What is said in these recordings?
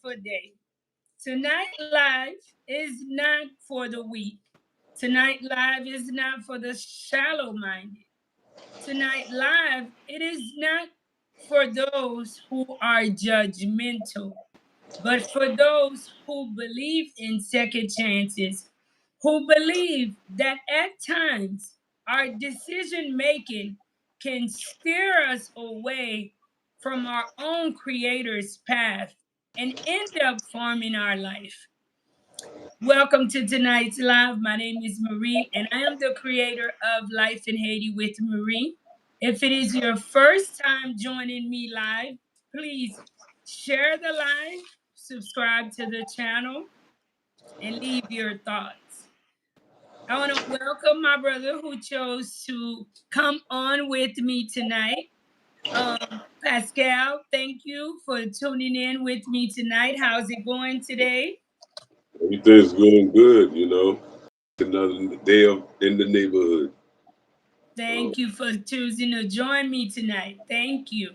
wonderful day. Tonight live is not for the weak. Tonight live is not for the shallow minded. Tonight live, it is not for those who are judgmental, but for those who believe in second chances, who believe that at times our decision making can steer us away from our own creator's path and end up forming our life. Welcome to tonight's live. My name is Marie, and I am the creator of Life in Haiti with Marie. If it is your first time joining me live, please share the live, subscribe to the channel, and leave your thoughts. I want to welcome my brother who chose to come on with me tonight. Pascal, thank you for tuning in with me tonight. How's it going today? Everything's going good, you know. Another day in the neighborhood. Thank you for choosing to join me tonight. Thank you.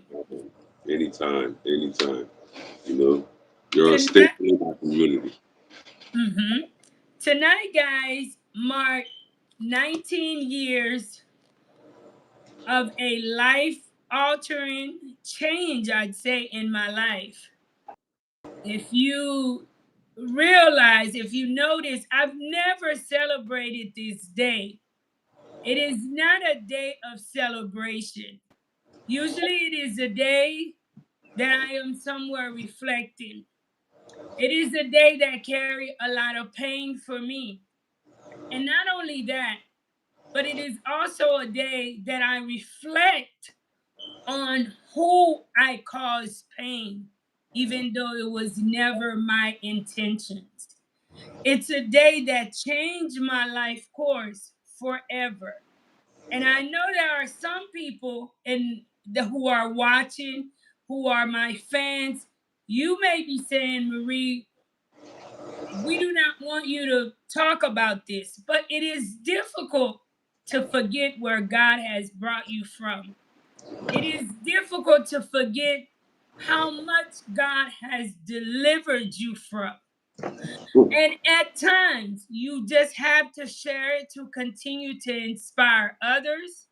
Anytime, anytime. You know, you're a Tonight, staple in our community. mhm. Tonight, guys, mark 19 years of a life altering change, I'd say, in my life. If you realize, if you notice, I've never celebrated this day. It is not a day of celebration. Usually, it is a day that I am somewhere reflecting. It is a day that carry a lot of pain for me. And not only that, but it is also a day that I reflect on who I caused pain, even though it was never my intentions. It's a day that changed my life course forever. And I know there are some people who are watching, who are my fans. You may be saying, Marie, we do not want you to talk about this, but it is difficult to forget where God has brought you from. It is difficult to forget how much God has delivered you from. And at times, you just have to share it to continue to inspire others.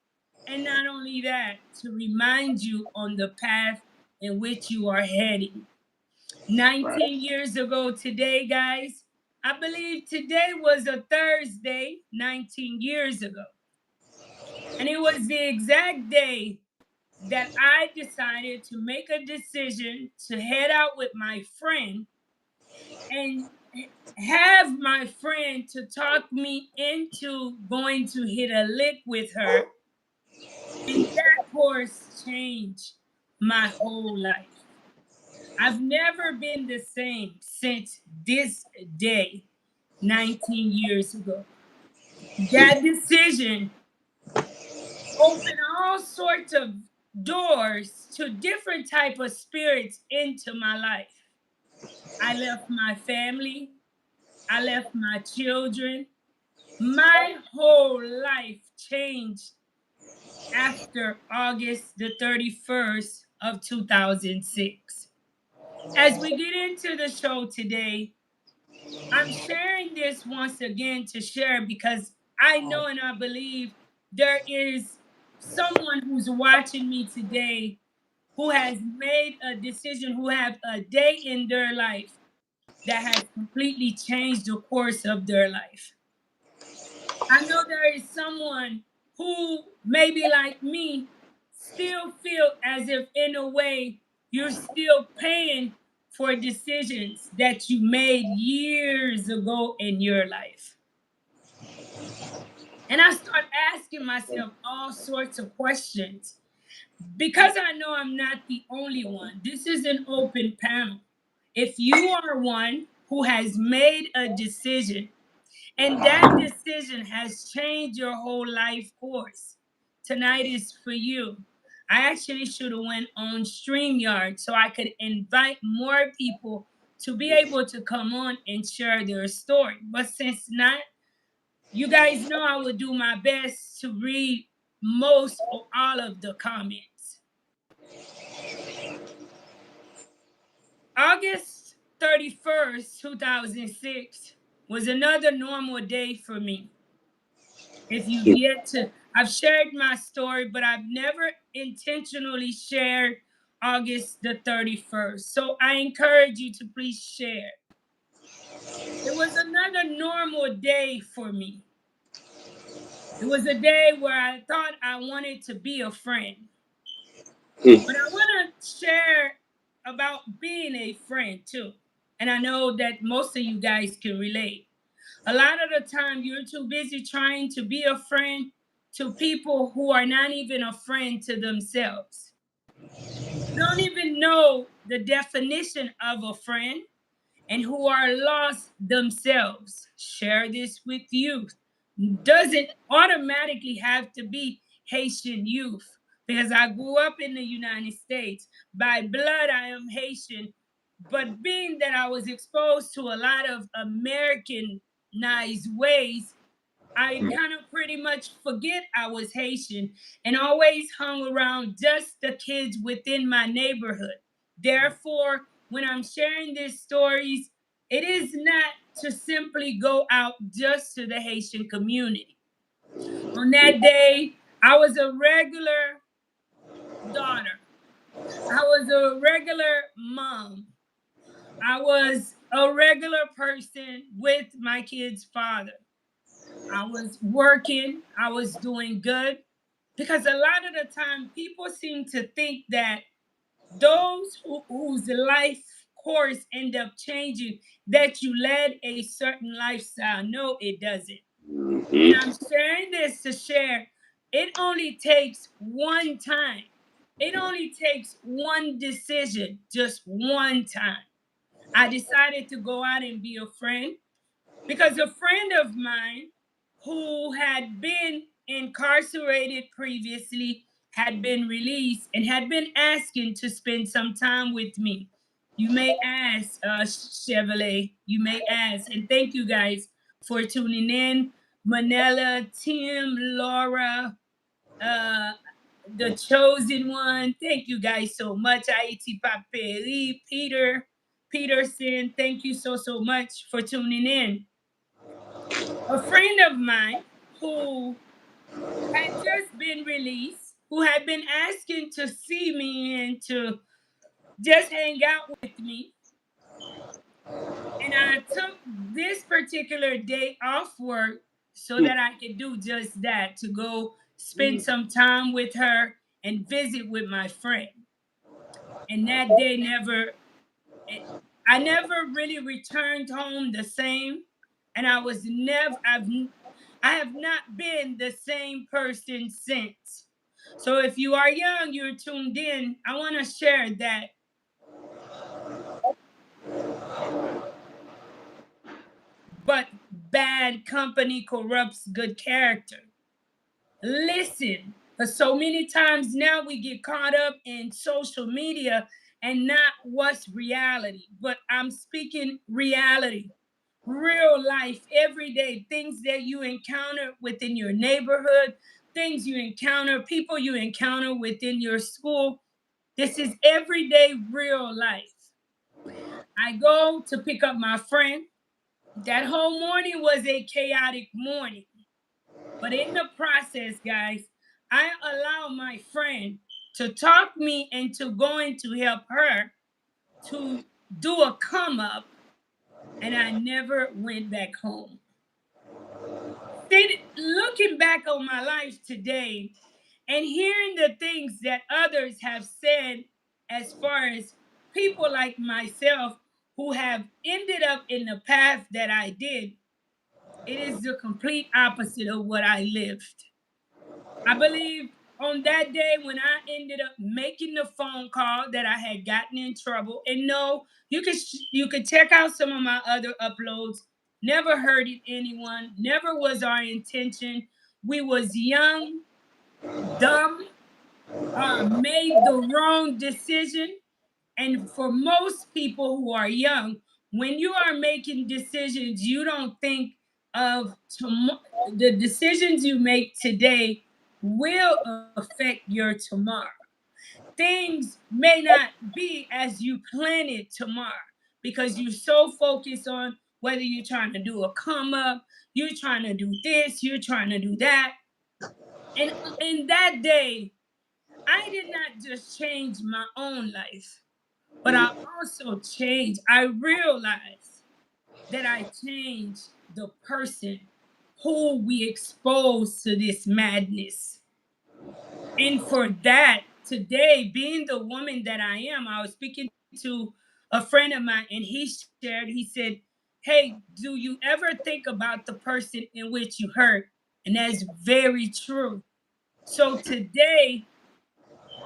And not only that, to remind you on the path in which you are heading. Right. 19 years ago today, guys, I believe today was a Thursday, 19 years ago. And it was the exact day that I decided to make a decision to head out with my friend and have my friend to talk me into going to hit a lick with her. And that course changed my whole life. I've never been the same since this day, 19 years ago. That decision opened all sorts of doors to different type of spirits into my life. I left my family, I left my children. My whole life changed after August the 31st of 2006. As we get into the show today, I'm sharing this once again to share because I know and I believe there is someone who's watching me today who has made a decision, who have a day in their life that has completely changed the course of their life. I know there is someone who maybe like me still feel as if in a way you're still paying for decisions that you made years ago in your life. And I start asking myself all sorts of questions because I know I'm not the only one. This is an open panel. If you are one who has made a decision and that decision has changed your whole life course, tonight is for you. I actually should have went on StreamYard so I could invite more people to be able to come on and share their story. But since not, you guys know I would do my best to read most or all of the comments. August 31st, 2006 was another normal day for me. If you've yet to, I've shared my story, but I've never intentionally shared August the 31st. So I encourage you to please share. It was another normal day for me. It was a day where I thought I wanted to be a friend. But I want to share about being a friend too. And I know that most of you guys can relate. A lot of the time, you're too busy trying to be a friend to people who are not even a friend to themselves. You don't even know the definition of a friend and who are lost themselves. Share this with youth. Doesn't automatically have to be Haitian youth because I grew up in the United States. By blood, I am Haitian, but being that I was exposed to a lot of Americanized ways, I kind of pretty much forget I was Haitian and always hung around just the kids within my neighborhood. Therefore, when I'm sharing these stories, it is not to simply go out just to the Haitian community. On that day, I was a regular daughter, I was a regular mom, I was a regular person with my kid's father. I was working, I was doing good. Because a lot of the time, people seem to think that those whose life course end up changing, that you led a certain lifestyle. No, it doesn't. And I'm sharing this to share. It only takes one time. It only takes one decision, just one time. I decided to go out and be a friend because a friend of mine who had been incarcerated previously had been released and had been asking to spend some time with me. You may ask, Chevrolet, you may ask, and thank you guys for tuning in. Manella, Tim, Laura, uh, the chosen one. Thank you guys so much. Haiti Paperi, Peter, Peterson. Thank you so much for tuning in. A friend of mine who had just been released, who had been asking to see me and to just hang out with me. And I took this particular day off work so that I could do just that, to go spend some time with her and visit with my friend. And that day it, I never really returned home the same. And I have not been the same person since. So if you are young, you're tuned in, I want to share that. But bad company corrupts good character. Listen, because so many times now we get caught up in social media and not what's reality. But I'm speaking reality, real life, everyday things that you encounter within your neighborhood, things you encounter, people you encounter within your school. This is everyday real life. I go to pick up my friend. That whole morning was a chaotic morning. But in the process, guys, I allow my friend to talk me into going to help her to do a come up, and I never went back home. Looking back on my life today and hearing the things that others have said, as far as people like myself who have ended up in the path that I did, it is the complete opposite of what I lived. I believe on that day when I ended up making the phone call that I had gotten in trouble. And no, you could check out some of my other uploads. Never hurted anyone. Never was our intention. We was young, dumb, made the wrong decision. And for most people who are young, when you are making decisions, you don't think of the decisions you make today will affect your tomorrow. Things may not be as you plan it tomorrow. because you're so focused on whether you're trying to do a come up, you're trying to do this, you're trying to do that. And in that day, I did not just change my own life, but I also changed. I realized that I changed the person who we exposed to this madness. And for that, today, being the woman that I am, I was speaking to a friend of mine and he shared, he said, "Hey, do you ever think about the person in which you hurt?" And that's very true. So today,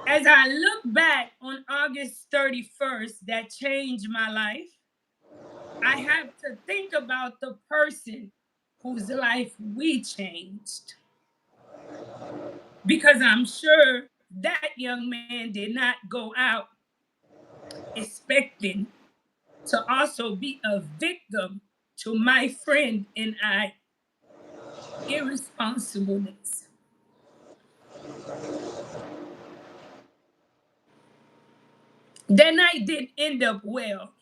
as I look back on August 31st, that changed my life, I have to think about the person whose life we changed. Because I'm sure that young man did not go out expecting to also be a victim to my friend and I irresponsibleness. That night did end up well.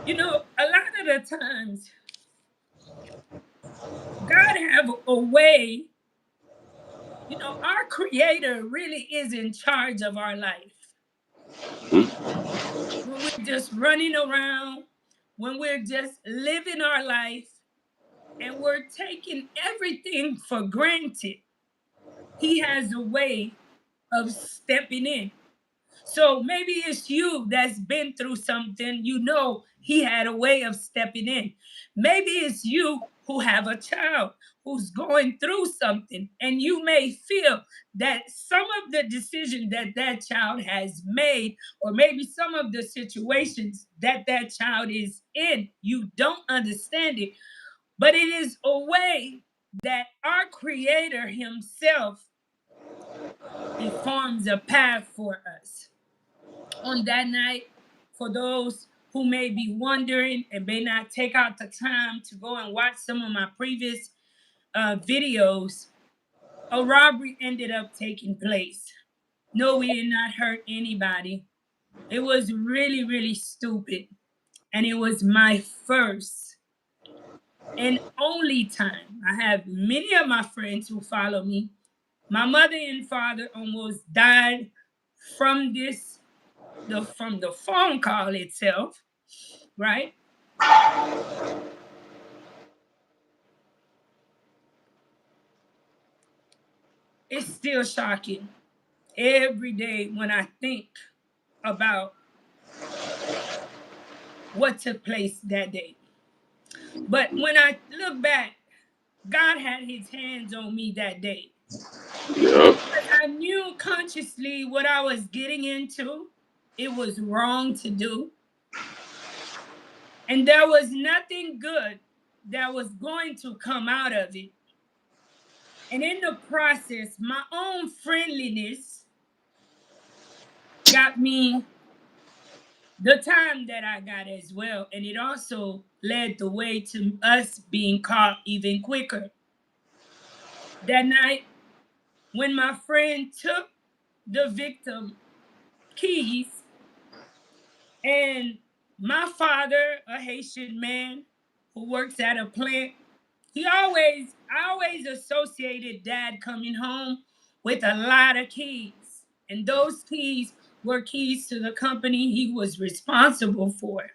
You know, a lot of the times God have a way, you know, our creator really is in charge of our life. When we're just running around, when we're just living our life and we're taking everything for granted, he has a way of stepping in. So maybe it's you that's been through something, you know, he had a way of stepping in. Maybe it's you who have a child who's going through something, and you may feel that some of the decisions that that child has made, or maybe some of the situations that that child is in, you don't understand it, but it is a way that our creator himself, he forms a path for us. On that night, for those who may be wondering and may not take out the time to go and watch some of my previous videos, a robbery ended up taking place. No, we did not hurt anybody. It was really, really stupid. And it was my first and only time. I have many of my friends who follow me. My mother and father almost died from the phone call itself, right? It's still shocking every day when I think about what took place that day. But when I look back, God had his hands on me that day. Yeah. Because I knew consciously what I was getting into. It was wrong to do. And there was nothing good that was going to come out of it. And in the process, my own friendliness got me the time that I got as well. And it also led the way to us being caught even quicker. That night, when my friend took the victim keys, and my father, a Haitian man who works at a plant, I always associated dad coming home with a lot of keys. And those keys were keys to the company he was responsible for.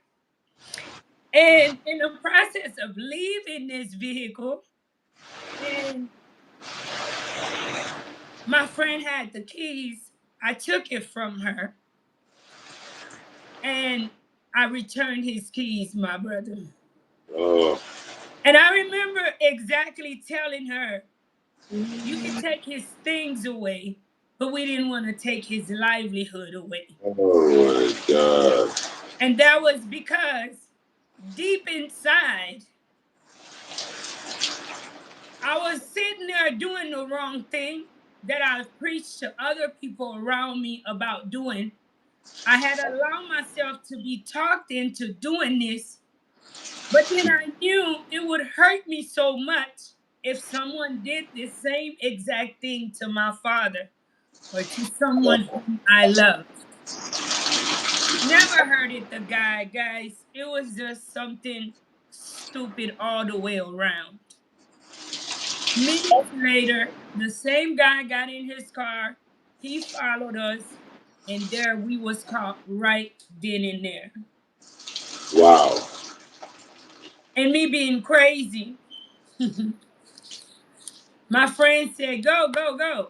And in the process of leaving this vehicle, and my friend had the keys, I took it from her and I returned his keys, my brother. Uh, And I remember exactly telling her, you can take his things away, but we didn't want to take his livelihood away. oh my God. And that was because deep inside, I was sitting there doing the wrong thing that I've preached to other people around me about doing. I had allowed myself to be talked into doing this, but then I knew it would hurt me so much if someone did the same exact thing to my father or to someone whom I loved. Never heard it, the guy, guys. It was just something stupid all the way around. Minutes later, the same guy got in his car. He followed us, and there we was caught right then and there. Wow. And me being crazy, my friend said, "Go, go, go,"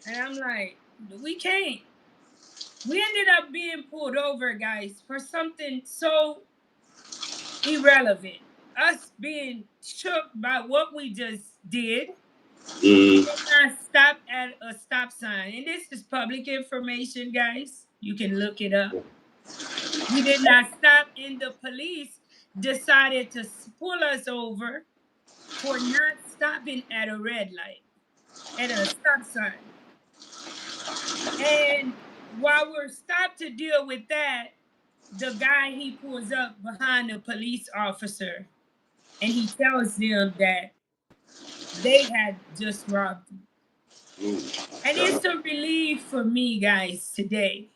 and I'm like, "We can't." We ended up being pulled over, guys, for something so irrelevant. Us being shook by what we just did. We Mm, did not stop at a stop sign. And this is public information, guys. You can look it up. We did not stop, and the police decided to pull us over for not stopping at a red light, at a stop sign. And while we're stopped to deal with that, the guy he pulls up behind the police officer and he tells them that they had just robbed him. And God. it's a relief for me, guys, today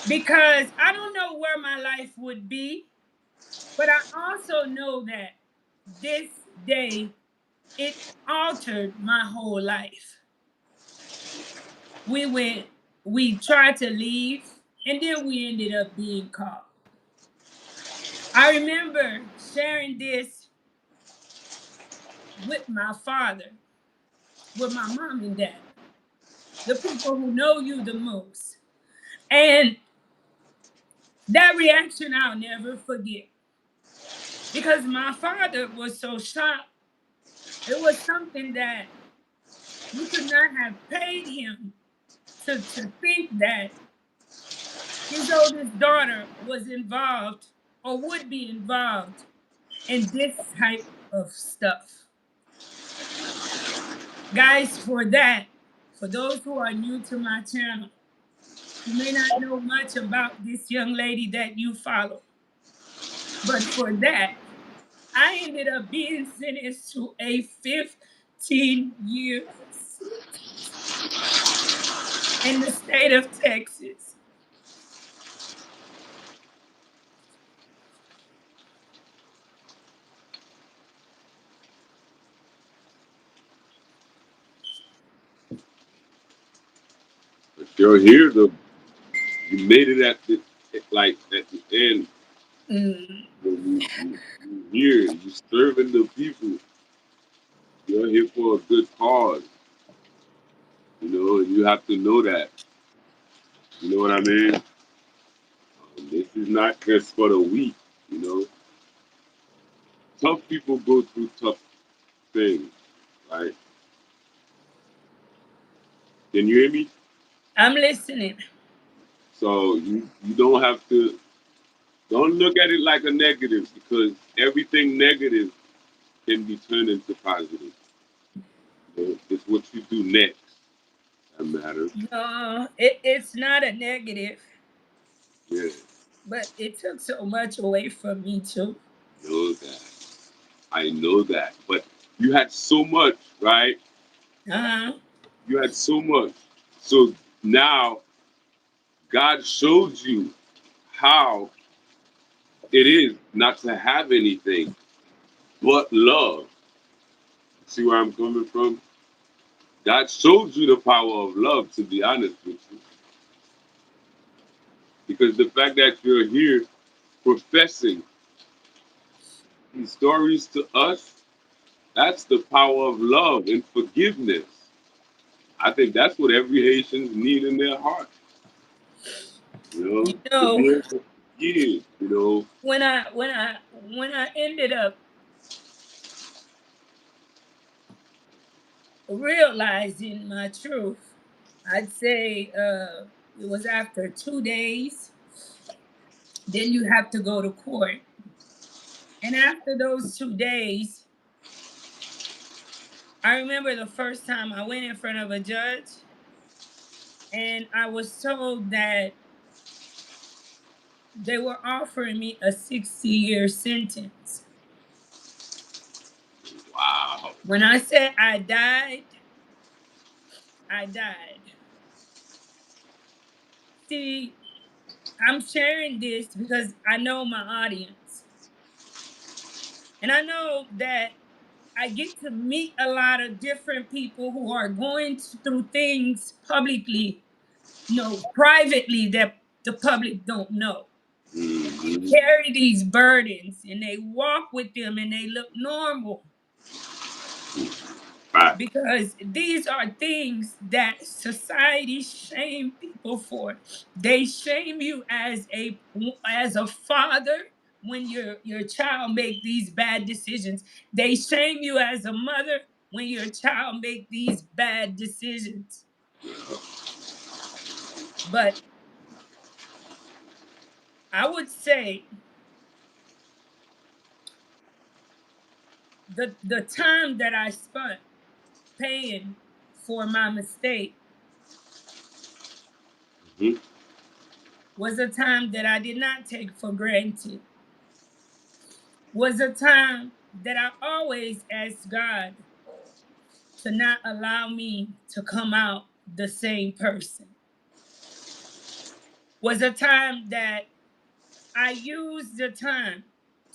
because I don't know where my life would be, but I also know that this day it altered my whole life. We went, we tried to leave, and then we ended up being caught. I remember sharing this with my father, with my mom and dad, the people who know you the most. And that reaction I'll never forget because my father was so shocked. It was something that you could not have paid him to think that his oldest daughter was involved or would be involved in this type of stuff. Guys, for that, for those who are new to my channel, who may not know much about this young lady that you follow, but for that, I ended up being sentenced to a 15-year sentence in the state of Texas. But you're here, though. You made it at the like at the end. Mm. You here. You serving the people. You're here for a good cause. You know, and you have to know that. You know what I mean? This is not just for the weak. You know, tough people go through tough things. Right? Can you hear me? I'm listening. So you don't have to. Don't look at it like a negative because everything negative can be turned into positive. You know, it's what you do next that matters. No, it's not a negative, Yeah, but it took so much away from me too. know that. I know that. But you had so much, right? Uh-huh. You had so much. So now God showed you how it is not to have anything but love. See where I'm coming from? God showed you the power of love, to be honest with you. Because the fact that you're here professing these stories to us, that's the power of love and forgiveness. I think that's what every Haitian need in their heart, You to know, be able to forgive, when I ended up realizing my truth, I'd say it was after 2 days. Then you have to go to court. And after those 2 days, I remember the first time I went in front of a judge and I was told that they were offering me a 60-year sentence. wow. When I said I died, I died. See, I'm sharing this because I know my audience. And I know that I get to meet a lot of different people who are going through things publicly, privately that the public don't know. They Mm-hmm. carry these burdens and they walk with them and they look normal Right. because these are things that society shame people for. They shame you as a father when your child make these bad decisions. They shame you as a mother when your child make these bad decisions. But I would say the time that I spent paying for my mistake Mm-hmm. was a time that I did not take for granted. Was a time that I always asked God to not allow me to come out the same person. Was a time that I used the time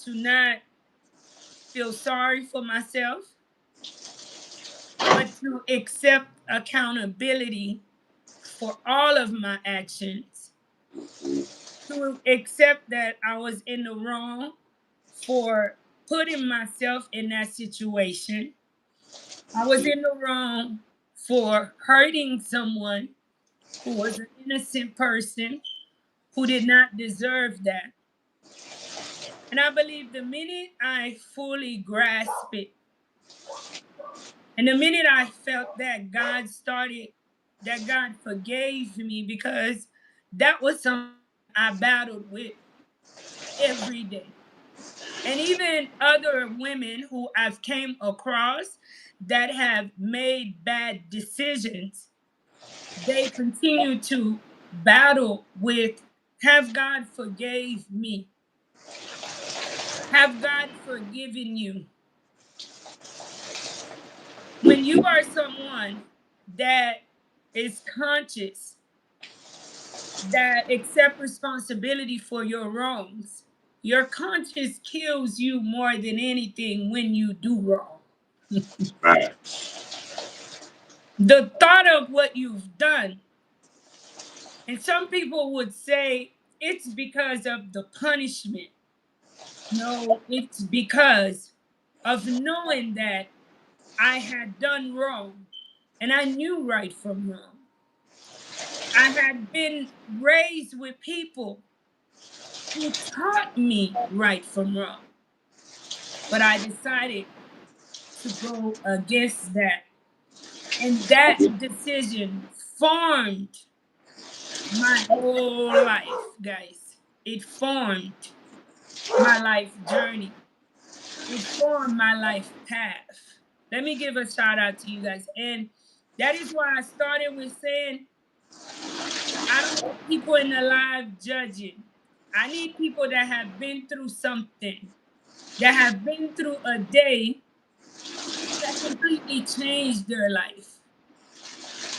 to not feel sorry for myself, but to accept accountability for all of my actions, to accept that I was in the wrong for putting myself in that situation. I was in the wrong for hurting someone who was an innocent person who did not deserve that. And I believe the minute I fully grasped it, and the minute I felt that God forgave me because that was something I battled with every day. And even other women who I've came across that have made bad decisions, they continue to battle with, have God forgave me? Have God forgiven you? When you are someone that is conscious, that accept responsibility for your wrongs, your conscience kills you more than anything when you do wrong. Right. The thought of what you've done, and some people would say it's because of the punishment. No, it's because of knowing that I had done wrong and I knew right from wrong. I had been raised with people who taught me right from wrong, but I decided to go against that. And that Mm-hmm. decision formed my whole life, guys. It formed my life journey. It formed my life path. Let me give a shout out to you guys. And that is why I started with saying I don't want people in the live judging. I need people that have been through something, that have been through a day that completely changed their life,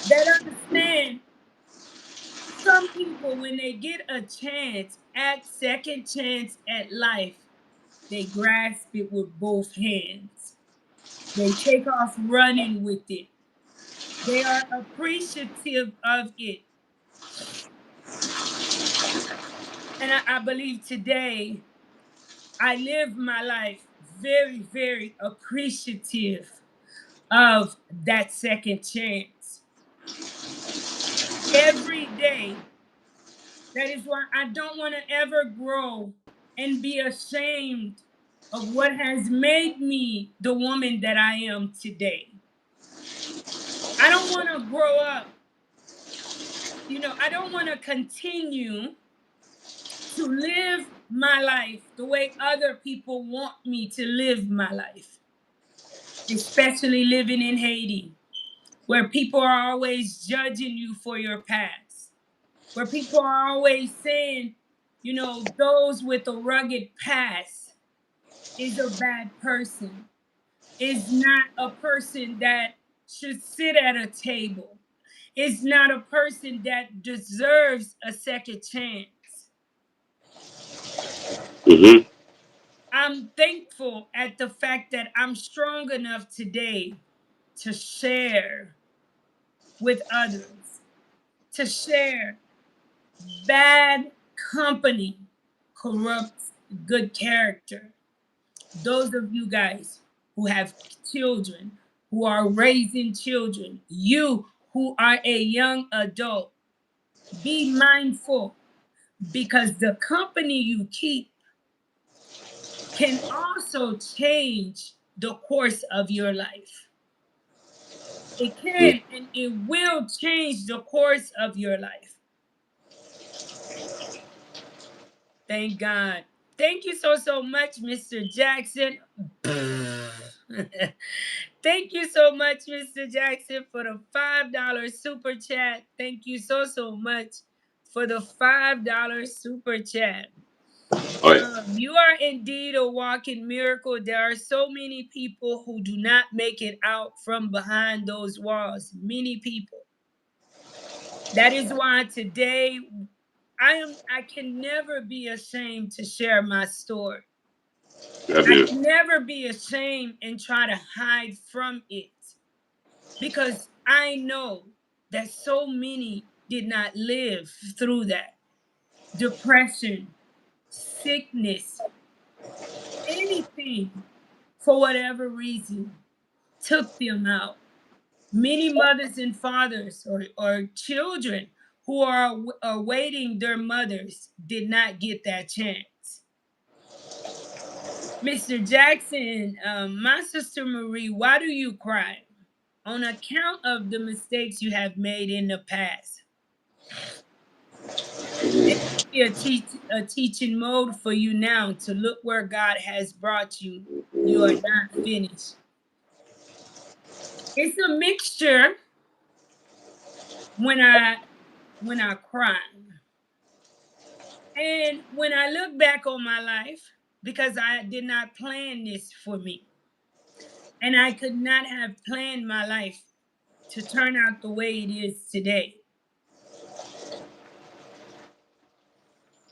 that understand some people, when they get a chance, at second chance at life, they grasp it with both hands. They take off running with it. They are appreciative of it. And I believe today I live my life very, very appreciative of that second chance. Every day, that is why I don't want to ever grow and be ashamed of what has made me the woman that I am today. I don't want to grow up, I don't want to continue to live my life the way other people want me to live my life, especially living in Haiti, where people are always judging you for your past, where people are always saying, those with a rugged past is a bad person, is not a person that should sit at a table, is not a person that deserves a second chance. Mm-hmm. I'm thankful at the fact that I'm strong enough today to share with others, to share. Bad company corrupts good character. Those of you guys who have children, who are raising children, you who are a young adult, be mindful because the company you keep can also change the course of your life. It can and it will change the course of your life. Thank God. Thank you so much, Mr. Jackson. Thank you so much, Mr. Jackson, for the $5 super chat. Thank you so much for the $5 super chat. All right. You are indeed a walking miracle. There are so many people who do not make it out from behind those walls. Many people. That is why today I can never be ashamed to share my story. Yeah, I man. can never be ashamed and try to hide from it because I know that so many did not live through that. Depression, sickness, anything for whatever reason took them out. Many mothers and fathers or children who are awaiting their mothers did not get that chance. Mr. Jackson, my sister Marie, why do you cry? On account of the mistakes you have made in the past. It may be a teaching mode for you now to look where God has brought you. You are not finished. It's a mixture when I cry. And when I look back on my life, because I did not plan this for me, and I could not have planned my life to turn out the way it is today.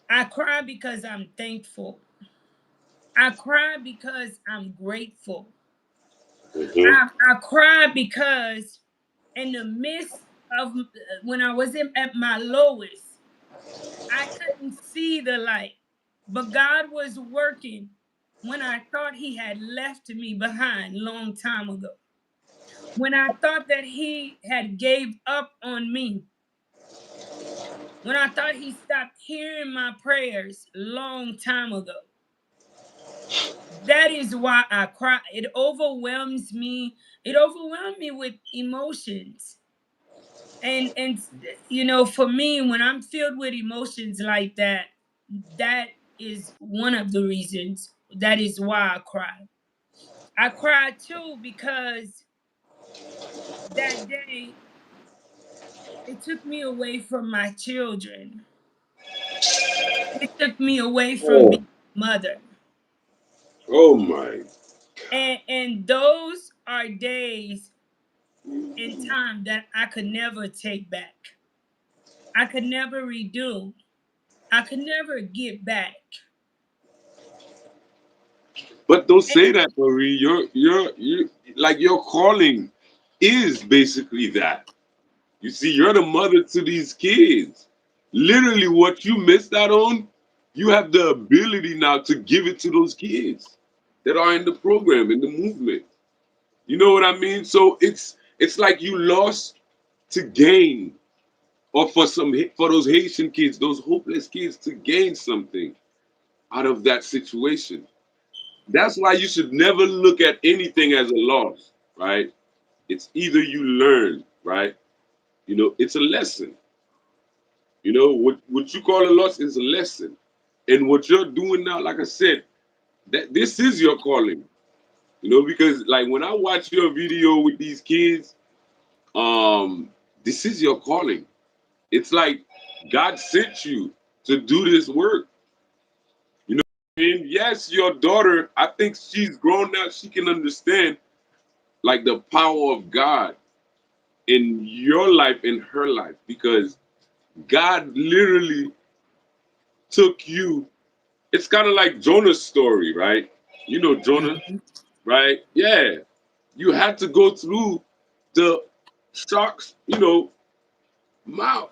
I cry because I'm thankful. I cry because I'm grateful. Mm-hmm. I cry because in the midst of when I was at my lowest, I couldn't see the light. But God was working when I thought he had left me behind long time ago. When I thought that he had gave up on me. When I thought he stopped hearing my prayers long time ago. That is why I cry. It overwhelms me. It overwhelmed me with emotions. And for me, when I'm filled with emotions like that, that is one of the reasons. That is why I cry. I cry too because that day it took me away from my children. It took me away from Oh, being a mother. oh my. And those are days in time that I could never take back. I could never redo. I could never get back. But don't And say that, Marie. You like your calling is basically that. You see, you're the mother to these kids. Literally, what you missed out on, you have the ability now to give it to those kids that are in the program, in the movement. You know what I mean? So it's like you lost to gain, or for those Haitian kids, those hopeless kids to gain something out of that situation. That's why you should never look at anything as a loss, right? It's either you learn, right? It's a lesson. What you call a loss is a lesson. And what you're doing now, like I said, that this is your calling. Because like when I watch your video with these kids, this is your calling. It's like God sent you to do this work. You know what I mean? Yes, your daughter, I think she's grown now, she can understand like the power of God, in your life, in her life, because God literally took you. It's kind of like Jonah's story, right? You know Jonah, right? Yeah. You had to go through the shark's, mouth,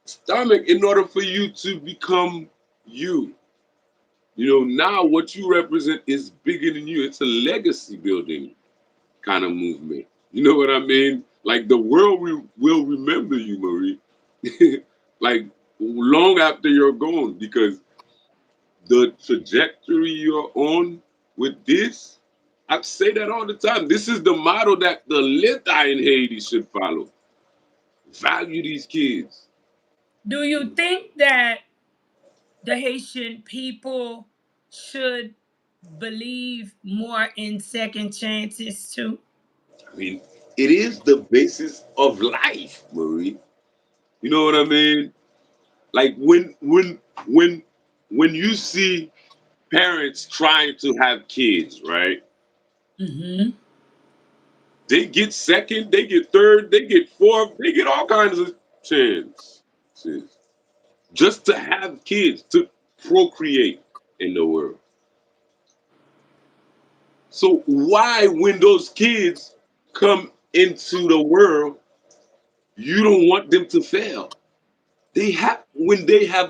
stomach in order for you to become you. Now what you represent is bigger than you. It's a legacy building kind of movement. You know what I mean? Like the world will remember you, Marie. Like long after you're gone, because the trajectory you're on with this, I say that all the time. This is the model that the Lita in Haiti should follow. Value these kids. Do you think that the Haitian people should believe more in second chances too? I mean, it is the basis of life, Marie. You know what I mean? Like when when you see parents trying to have kids, right? Mm-hmm. They get second, they get third, they get fourth, they get all kinds of chances just to have kids, to procreate in the world. So why, when those kids come into the world, you don't want them to fail? They have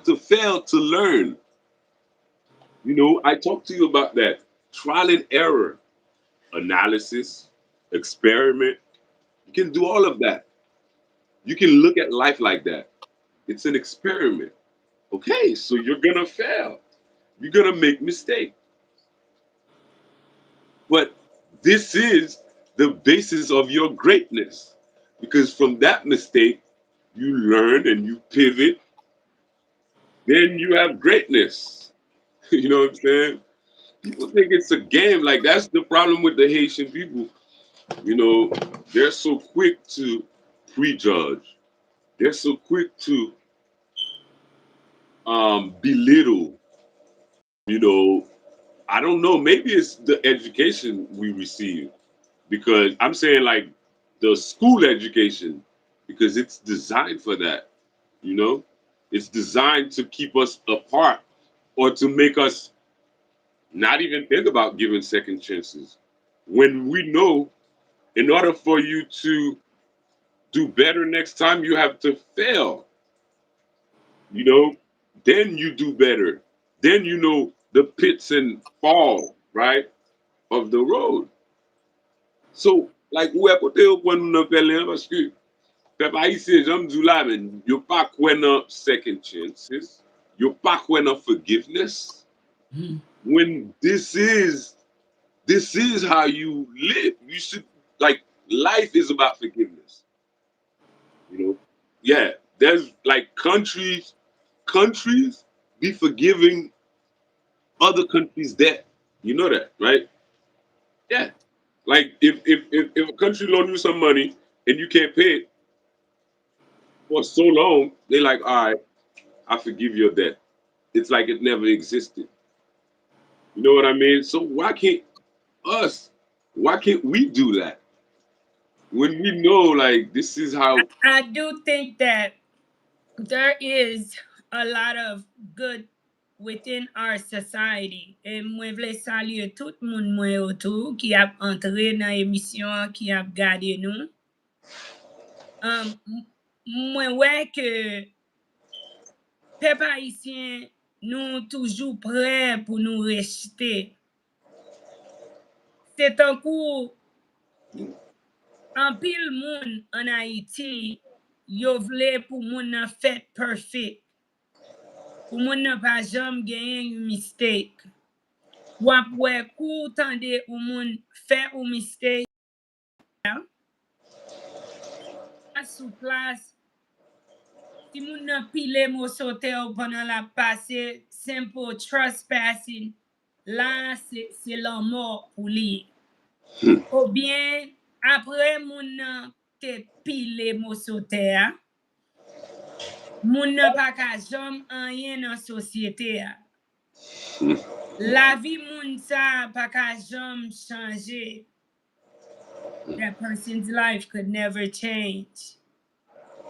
to fail to learn. I talked to you about that trial and error, analysis, experiment. You can do all of that. You can look at life like that. It's an experiment. Okay, so you're gonna fail. You're gonna make mistakes. But this is the basis of your greatness. Because from that mistake, you learn and you pivot, then you have greatness. You know what I'm saying? People think it's a game. Like that's the problem with the Haitian people. You know, they're so quick to prejudge. They're so quick to belittle. You know, I don't know. Maybe it's the education we receive, because I'm saying like the school education, because it's designed for that. You know, it's designed to keep us apart or to make us not even think about giving second chances. When we know, in order for you to do better next time, you have to fail. You know, then you do better. Then you know the pits and fall, right, of the road. So, like, ou e kote yo kwen nou nan fe len, paske pep Haitien, jan mdou la men, yo pa kwen nan second chances, yo pa kwen nan forgiveness. When this is how you live. You should, like, life is about forgiveness. You know, yeah. There's like countries be forgiving other countries' debt. You know that, right? Yeah. Like if a country loan you some money and you can't pay it for so long, they like, all right, I forgive your debt. It's like it never existed. You know what I mean? So us? Why can't we do that when we know like this is how? I do think that there is a lot of good within our society. Et mwen vle salye tout moun mwen otou ki ap entre nan emisyon ki ap gade nou. Mwen wè ke pep haisyen nou toujou pre pou nou rechite. Se tankou an pil moun an Haiti, yo vle pou moun nan fet perfect. Pou moun nan pa jam genyen yon mistake. Wap wè kou tande ou moun fè ou mistake, sou plas, si moun nan pile mou sote ou pendant la pase, simple trespassing, la se lan mor pou li. Ou bien, apre moun nan te pile mou sote, moun nan pa ka jam anyen nan sosyete. La vi moun sa pa ka jam chanje. That person's life could never change,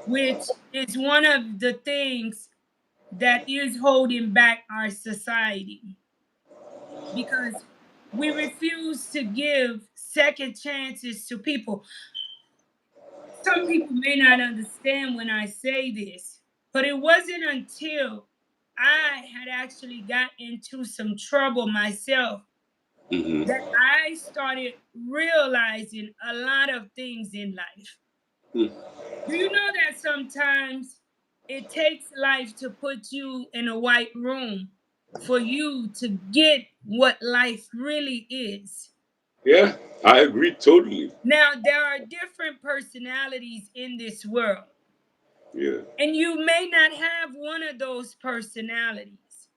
which is one of the things that is holding back our society because we refuse to give second chances to people. Some people may not understand when I say this, but it wasn't until I had actually got into some trouble myself Mm-hmm. that I started realizing a lot of things in life. Do you know that sometimes it takes life to put you in a white room for you to get what life really is? Yeah, I agree totally. Now, there are different personalities in this world, Yeah. and you may not have one of those personalities.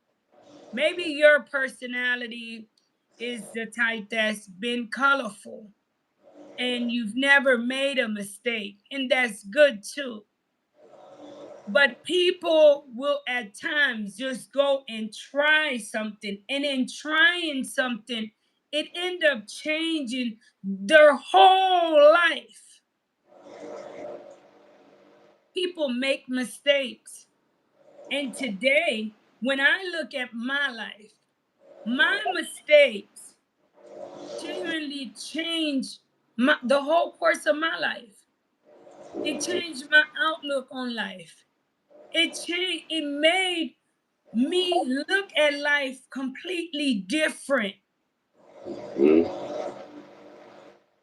Maybe your personality is the type that's been colorful and you've never made a mistake, and that's good too. But people will at times just go and try something, and in trying something, it end up changing their whole life. People make mistakes. And today, when I look at my life, my mistakes genuinely changed the whole course of my life. It changed my outlook on life. It made me look at life completely different. Mm-hmm.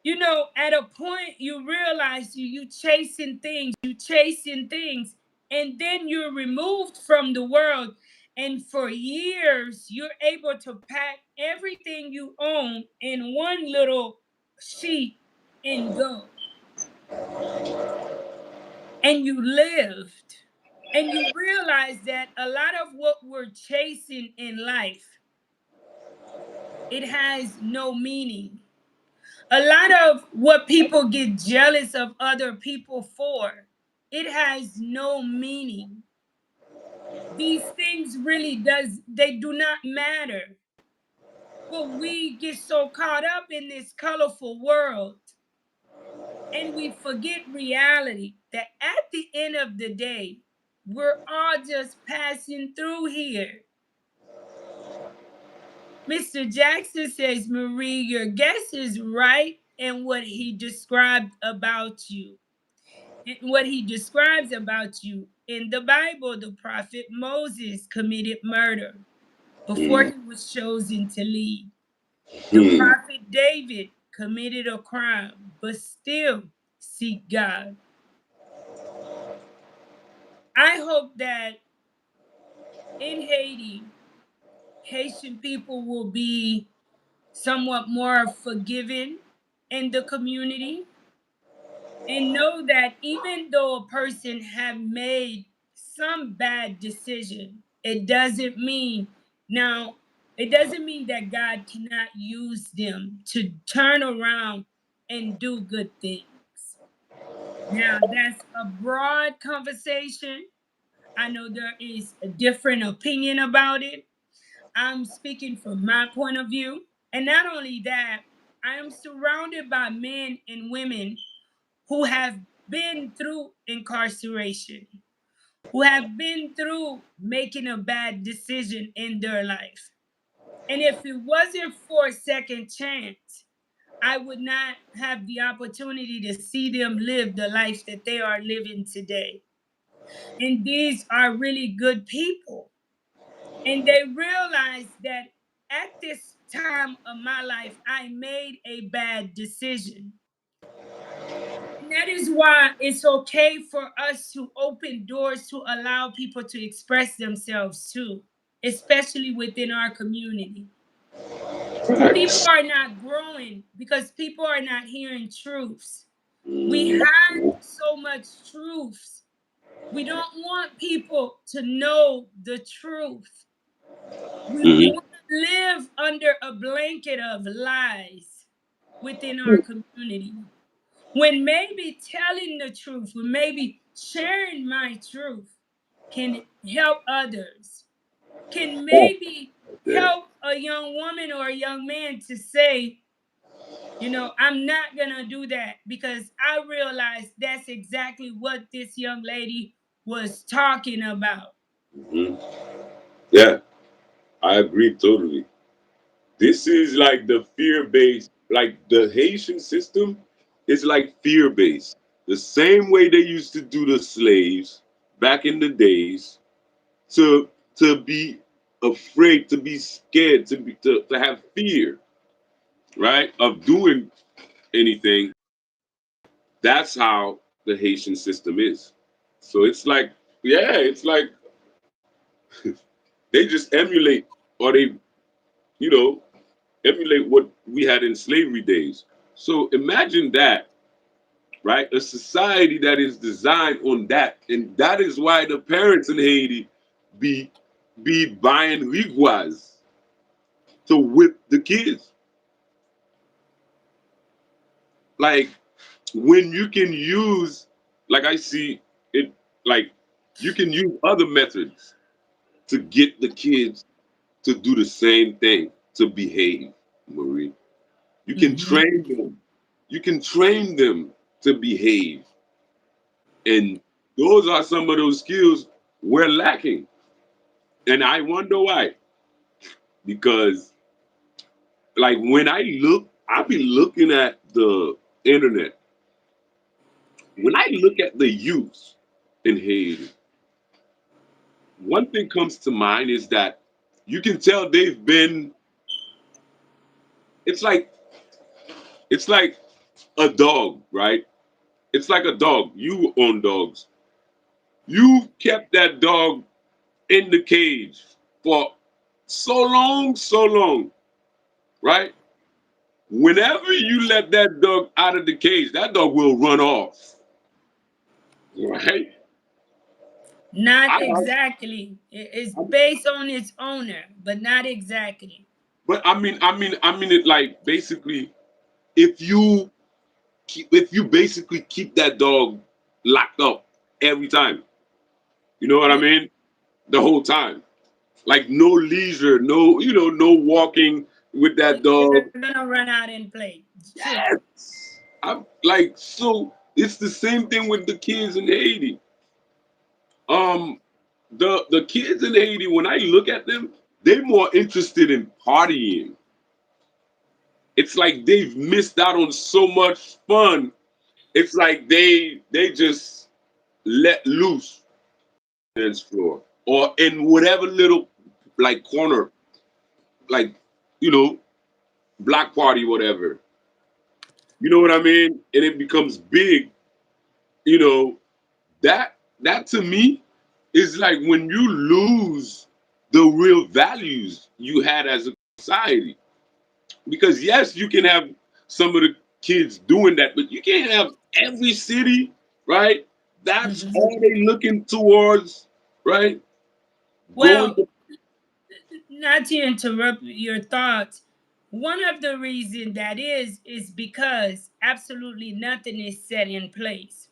You know, at a point you realize you chasing things, and then you're removed from the world, and for years you're able to pack everything you own in one little sheet and go. And you lived. And you realize that a lot of what we're chasing in life, it has no meaning. A lot of what people get jealous of other people for, it has no meaning. These things really they do not matter. But we get so caught up in this colorful world and we forget reality that at the end of the day, we're all just passing through here. Mr. Jackson says, Marie, your guess is right in what he described about you. What he describes about you. In the Bible, the prophet Moses committed murder before he was chosen to lead. The Mm-hmm. prophet David committed a crime, but still seek God. I hope that in Haiti, Haitian people will be somewhat more forgiving in the community and know that even though a person have made some bad decision, now it doesn't mean that God cannot use them to turn around and do good things. Now that's a broad conversation. I know there is a different opinion about it. I'm speaking from my point of view. And not only that, I am surrounded by men and women who have been through incarceration, who have been through making a bad decision in their life. And if it wasn't for a second chance, I would not have the opportunity to see them live the life that they are living today. And these are really good people. And they realize that at this time of my life, I made a bad decision. And that is why it's okay for us to open doors to allow people to express themselves too, especially within our community. People Facts. are not growing because people are not hearing truths. We Mm-hmm. had so much truths. We don't want people to know the truth. We Mm-hmm. want to live under a blanket of lies within our community. When maybe telling the truth, when maybe sharing my truth can help others, can Oh, maybe damn. help a young woman or a young man to say, I'm not gonna do that because I realized that's exactly what this young lady was talking about. Hmm. Yeah, I agree totally. This is like the fear based, like the Haitian system is like fear based. The same way they used to do the slaves back in the days to be afraid, to be scared, to have fear, right? Of doing anything. That's how the Haitian system is. So it's like, yeah, it's like they just emulate or they, you know, emulate what we had in slavery days. So imagine that, right? A society that is designed on that, and that is why the parents in Haiti be buying riguas to whip the kids. Like when you can use, like I see it, like you can use other methods to get the kids to do the same thing, to behave, Marie. You can Hmm. train them. You can train them to behave. And those are some of those skills we're lacking. And I wonder why. Because like when I be looking at the internet. When I look at the youth in Haiti, one thing comes to mind is that you can tell they've been it's like it's like a dog, right? It's like a dog. You own dogs. You kept that dog in the cage for so long, right? Whenever you let that dog out of the cage, that dog will run off, right? Not I, exactly. It's I based on its owner, but not exactly. but I mean it like basically if you if you basically keep that dog locked up every time, you know what I Yeah, mean? The whole time, like no leisure, no no walking with that dog. they're gonna run out and play. True. Yes. I'm like, so it's the same thing with the kids in Haiti. Um, the kids in Haiti, when I look at them, they're more interested in partying. It's like they've missed out on so much fun. It's like they just let loose dance floor or in whatever little like corner, like you know, black party, whatever. You know what I mean? And it becomes big, you know, that to me is like when you lose the real values you had as a society. Because yes, you can have some of the kids doing that, but you can't have every city, right? That's Hmm. all they looking towards, right? Going Well, to not to interrupt your thoughts, one of the reasons that is because absolutely nothing is set in place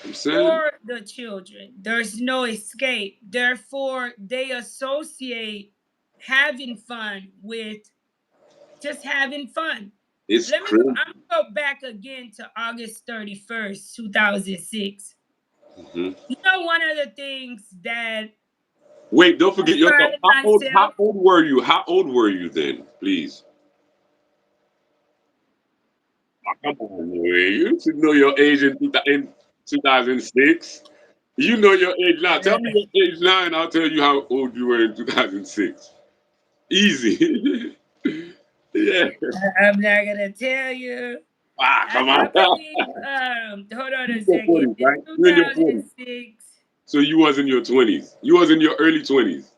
I'm saying for the children. There's no escape. Therefore, they associate having fun with just having fun. it's crazy. I'm gonna go back again to August 31st, 2006. Mhm. One of the things that Wait, don't I forget your thought. pride myself. How old were you? How old were you then? Please. Oh, come on, Louis. You should know your age in 2006. You know your age now. Tell me your age now, and I'll tell you how old you were in 2006. Easy. Yeah. I'm not gonna tell you. Ah, come I on. believe. Hold on You a in your second. 40s, In right? You're in your 40s. 2006, So you was in your 20s. You was in your early 20s.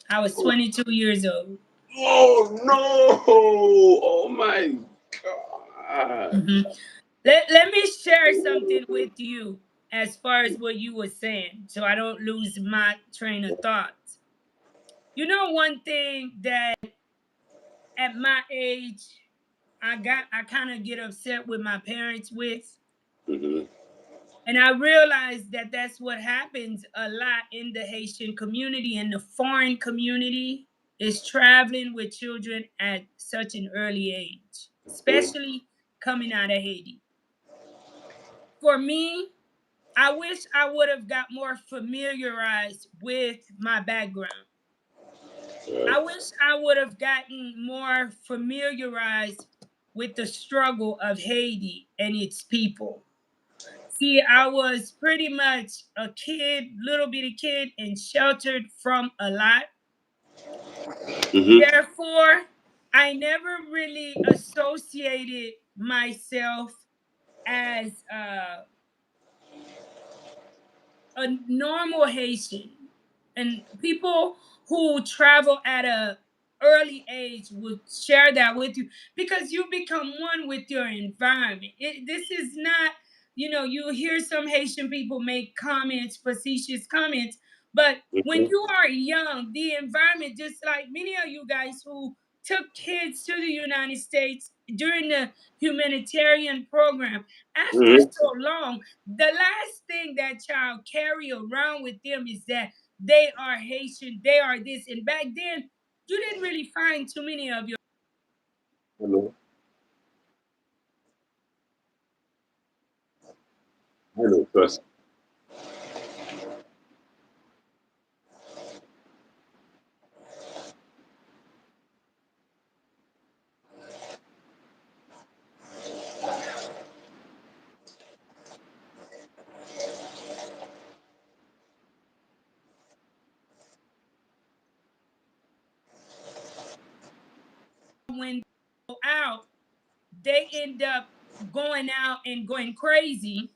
I was Oh, 22 years old. oh no. Oh my God. Mhm. Let me share something with you as far as what you were saying, so I don't lose my train of thought. One thing that at my age I kind of get upset with my parents with, Mhm. and I realized that that's what happens a lot in the Haitian community and the foreign community is traveling with children at such an early age, Mhm. especially. coming out of Haiti. For me, I wish I would have got more familiarized with my background. I wish I would have gotten more familiarized with the struggle of Haiti and its people. See, I was pretty much a kid, little bitty kid, and sheltered from a lot. Mm-hmm. Therefore, I never really associated myself as a normal Haitian, and people who travel at a early age would share that with you because you become one with your environment. This is not, you hear some Haitian people make comments, facetious comments, but when Mm-hmm. you are young, the environment, just like many of you guys who took kids to the United States during the humanitarian program, after Mm-hmm. so long, the last thing that child carry around with them is that they are Haitian, they are this. And back then, you didn't really find too many of your Hello. Hello, first. when they go out, they end up going out and going crazy.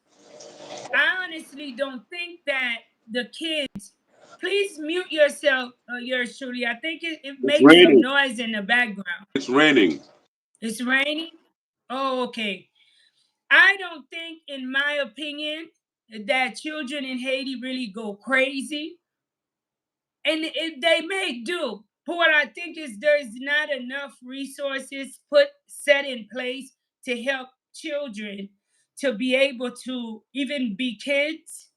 I honestly don't think that the kids. Please mute yourself, yours truly. I think it It's makes some raining. noise in the background. It's raining. It's raining. Oh, okay. I don't think, in my opinion, that children in Haiti really go crazy, and they may do. But what I think is there's not enough resources set in place to help children to be able to even be kids,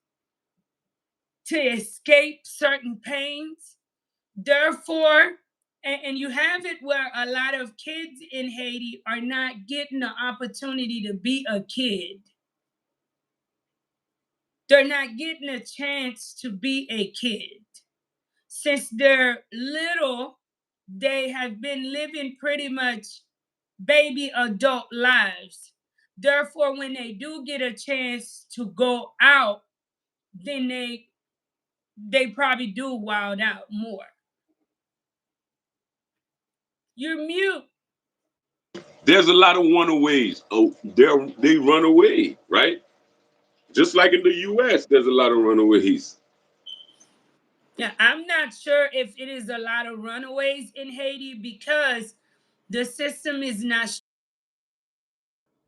to escape certain pains. Therefore, and you have it where a lot of kids in Haiti are not getting the opportunity to be a kid. They're not getting a chance to be a kid. Since they're little, they have been living pretty much baby adult lives. Therefore, when they do get a chance to go out, then they probably do wild out more. You're mute. There's a lot of runaways. Oh, they run away, right? Just like in the U.S., there's a lot of runaways. Yeah, I'm not sure if it is a lot of runaways in Haiti because the system is not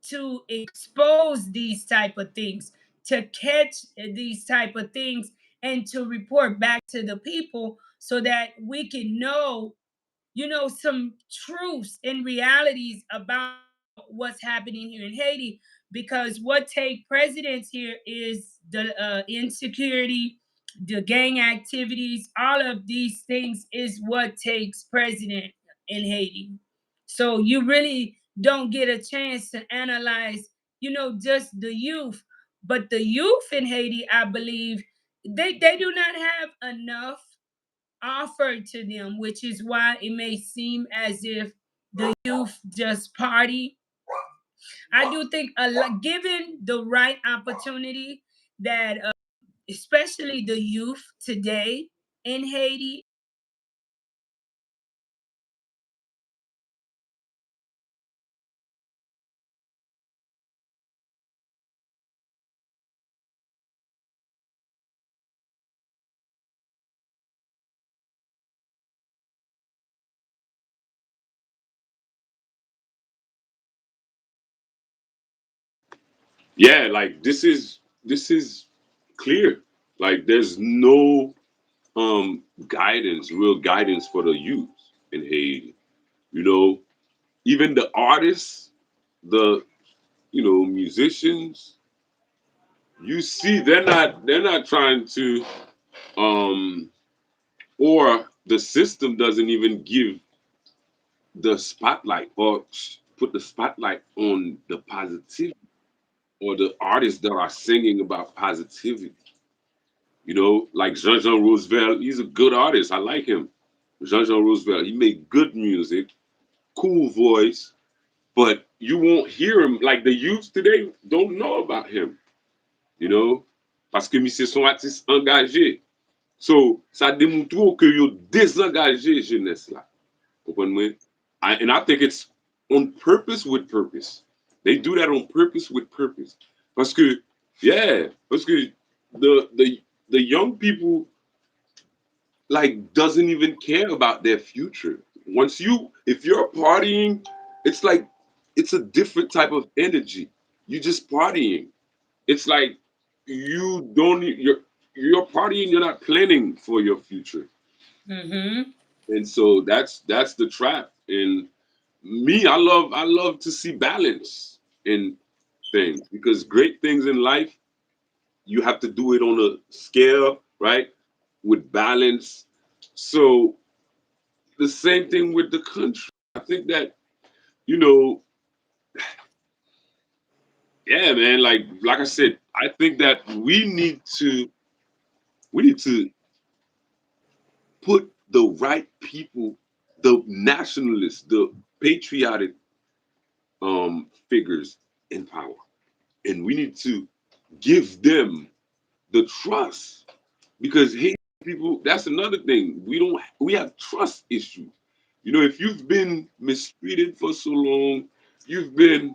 to expose these type of things, to catch these type of things, and to report back to the people so that we can know, some truths and realities about what's happening here in Haiti. Because what take precedence here is the insecurity, the gang activities, all of these things is what takes precedent in Haiti. So you really don't get a chance to analyze, just the youth. But the youth in Haiti, I believe, they do not have enough offered to them, which is why it may seem as if the youth just party. I do think, given the right opportunity, that especially the youth today in Haiti, Yeah, like this is clear. Like there's no guidance, real guidance for the youth in Haiti. You know, even the artists, the musicians, you see they're not trying to um or the system doesn't even give the spotlight or put the spotlight on the positivity or the artists that are singing about positivity. You know, like Jean Roosevelt, he's a good artist. I like him. Jean Roosevelt, he made good music, cool voice, but you won't hear him. Like the youth today don't know about him, you know, parce que monsieur son artiste engagé. So, ça démontre que yo désengagé jeunesse là. Comprenez? And I think it's on purpose with purpose. They do that on purpose with purpose. Parce que, yeah, parce que the young people like doesn't even care about their future. Once you if you're partying, it's like it's a different type of energy. You just partying. It's like you're partying, you're not planning for your future. Mm-hmm. And so that's the trap. And me, I love to see balance in things because great things in life, you have to do it on a scale, right? With balance. So the same thing with the country. I think that, you know, yeah, man, like I said, I think that we need to put the right people, the nationalists, the patriotic figures in power. And we need to give them the trust because Haitian people, that's another thing. We have trust issues. You know, if you've been mistreated for so long, you've been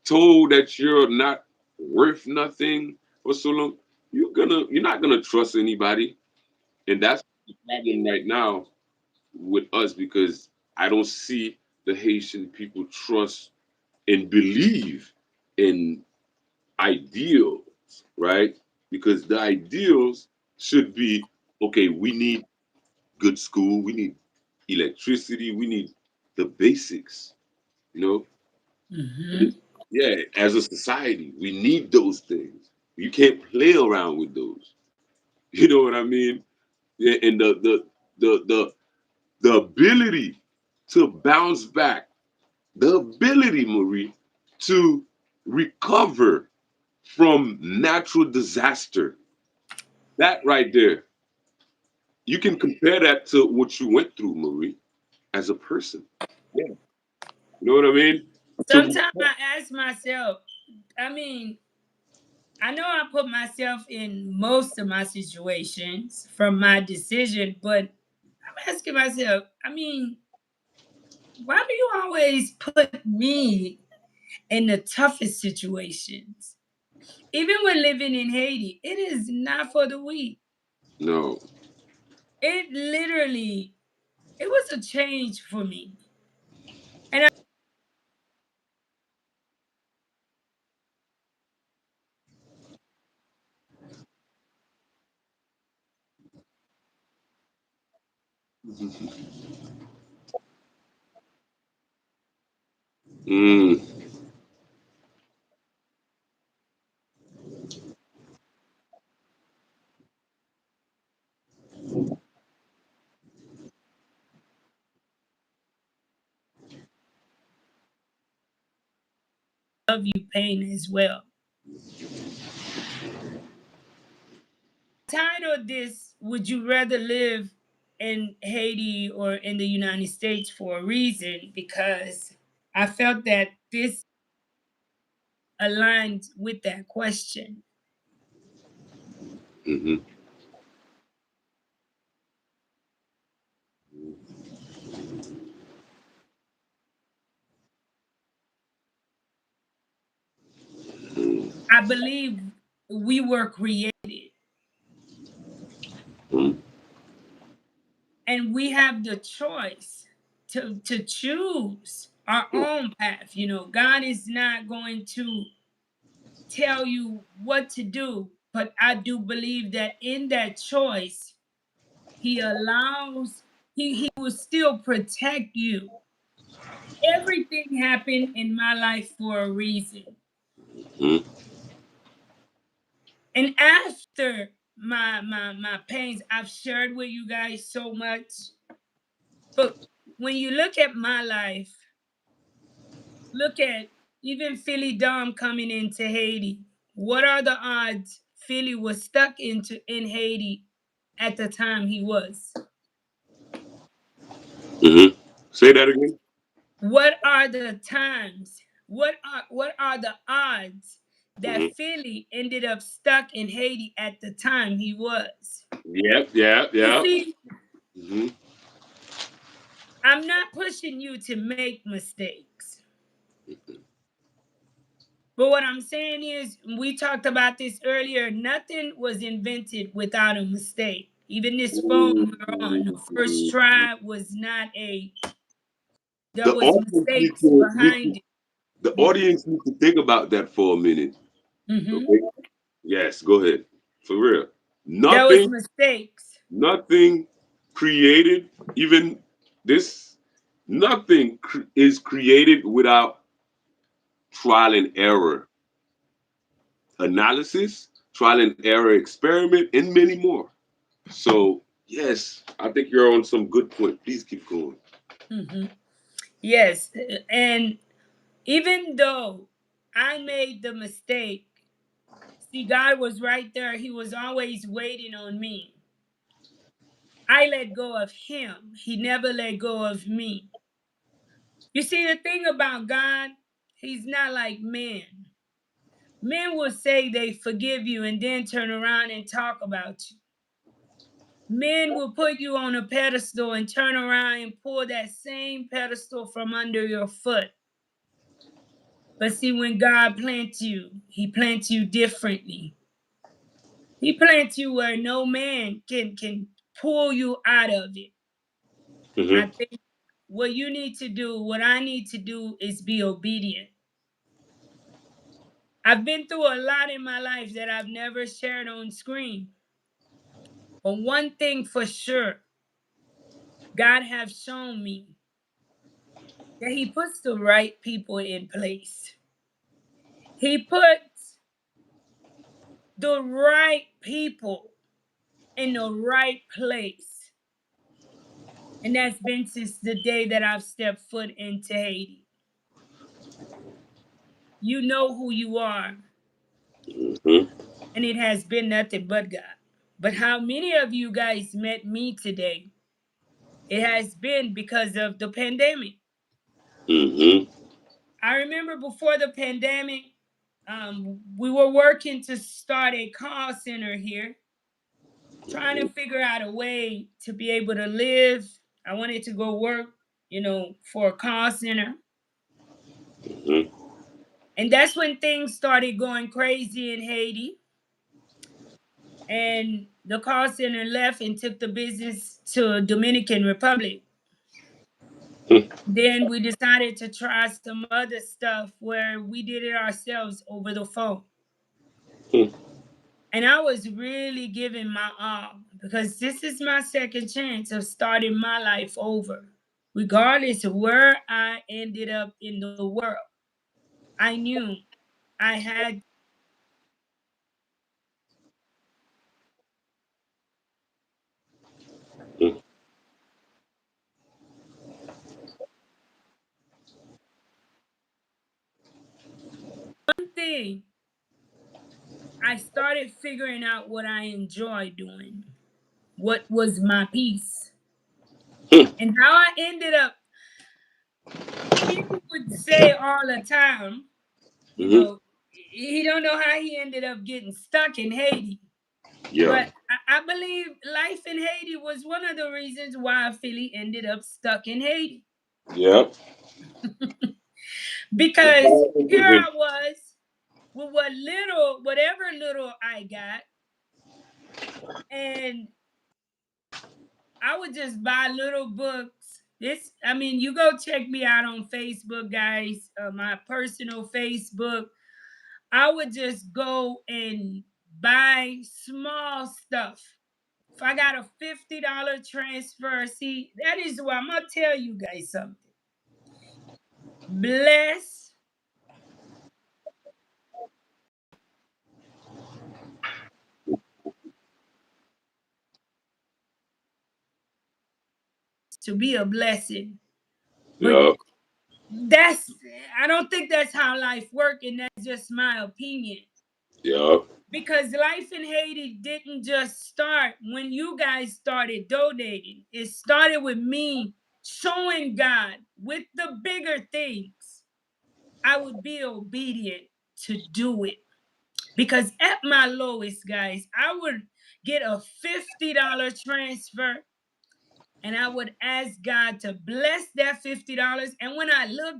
told that you're not worth nothing for so long, you're not gonna trust anybody. And that's the problem right now with us because I don't see the Haitian people trust and believe in ideals, right? Because the ideals should be okay, we need good school, we need electricity, we need the basics, you know? Mm-hmm. Yeah, as a society, we need those things. You can't play around with those. You know what I mean? Yeah, and the the ability to bounce back, the ability, Marie, to recover from natural disaster. That right there, you can compare that to what you went through, Marie, as a person. Yeah. You know what I mean? To Sometimes I ask myself, I mean, I know I put myself in most of my situations from my decision, but I'm asking myself, I mean, why do you always put me in the toughest situations? Even when living in Haiti, it is not for the weak. no. It literally, it was a change for me. And I Mm, love you pain as well. Title this, would you rather live in Haiti or in the United States, for a reason, because I felt that this aligned with that question. hmm I believe we were created hmm and we have the choice to choose our own path. You know, God is not going to tell you what to do, but I do believe that in that choice, he allows, he will still protect you. Everything happened in my life for a reason. hmm And after my pains, I've shared with you guys so much. But when you look at my life, Look at even Philly Dom coming into Haiti. What are the odds Philly was stuck into in Haiti at the time he was? Hmm. Say that again. What are the times? What are the odds that Hmm. Philly ended up stuck in Haiti at the time he was? Yep, yep, You yep. see, Hmm. I'm not pushing you to make mistakes. But what I'm saying is, we talked about this earlier, nothing was invented without a mistake. Even this phone we're on, the first try was not a, there The was audience mistakes behind it. the audience needs to think about that for a minute. Hmm. Okay. Yes, go ahead. For real. There was Nothing, mistakes. nothing created, even this, nothing is created without trial and error analysis, trial and error experiment, and many more. So, yes, I think you're on some good point. Please keep going. Hmm. Yes. And even though I made the mistake, see, God was right there. He was always waiting on me. I let go of him. He never let go of me. You see, the thing about God, he's not like men. Men will say they forgive you and then turn around and talk about you. Men will put you on a pedestal and turn around and pull that same pedestal from under your foot. But see, when God plants you, he plants you differently. He plants you where no man can pull you out of it. I Hmm. think what you need to do, what I need to do is be obedient. I've been through a lot in my life that I've never shared on screen. But one thing for sure, God have shown me that he puts the right people in place. He puts the right people in the right place. And that's been since the day that I've stepped foot into Haiti. You know who you are, Hmm. and it has been nothing but God. But how many of you guys met me today? It has been because of the pandemic. Hmm. I remember before the pandemic, we were working to start a call center here, trying to figure out a way to be able to live. I wanted to go work, for a call center. Hmm. And that's when things started going crazy in Haiti. And the call center left and took the business to Dominican Republic. Then we decided to try some other stuff where we did it ourselves over the phone. And I was really giving my all because this is my second chance of starting my life over. Regardless of where I ended up in the world, I knew I had one thing. I started figuring out what I enjoy doing, what was my peace, and how I ended up. People would say all the time, you Hmm. know, he don't know how he ended up getting stuck in Haiti. Yeah. But I believe life in Haiti was one of the reasons why Philly ended up stuck in Haiti. Yeah. Because here I was with whatever little I got, and I would just buy little books. I mean, you go check me out on Facebook, guys, my personal Facebook. I would just go and buy small stuff. If I got a $50 transfer, see, that is why I'm gonna tell you guys something. Bless to be a blessing. But Yeah. That's I don't think that's how life works, and that's just my opinion. Yeah. Because life in Haiti didn't just start when you guys started donating. It started with me showing God with the bigger things. I would be obedient to do it. Because at my lowest, guys, I would get a $50 transfer and I would ask God to bless that $50. And when I look,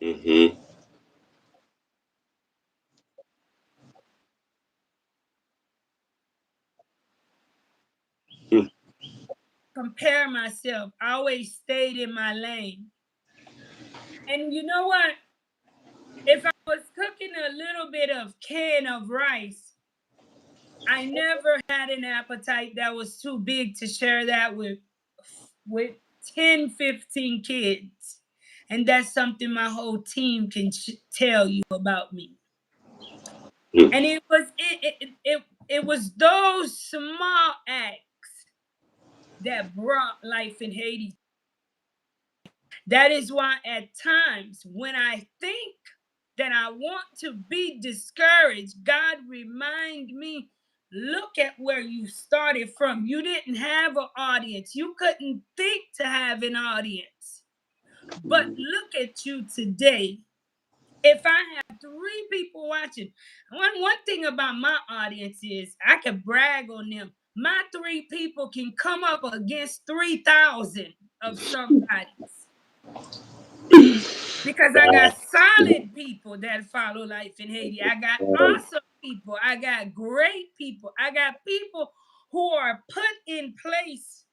Mm-hmm. compare myself, I always stayed in my lane. And you know what? If I was cooking a little bit of can of rice, I never had an appetite that was too big to share that with 10, 15 kids. And that's something my whole team can tell you about me. And it was those small acts that brought life in Haiti. That is why at times when I think that I want to be discouraged, God remind me, look at where you started from. You didn't have an audience. You couldn't think to have an audience. But look at you today. If I have three people watching, one thing about my audience is I can brag on them. My three people can come up against 3,000 of somebody's because I got solid people that follow life in Haiti. I got awesome people. I got great people. I got people who are put in place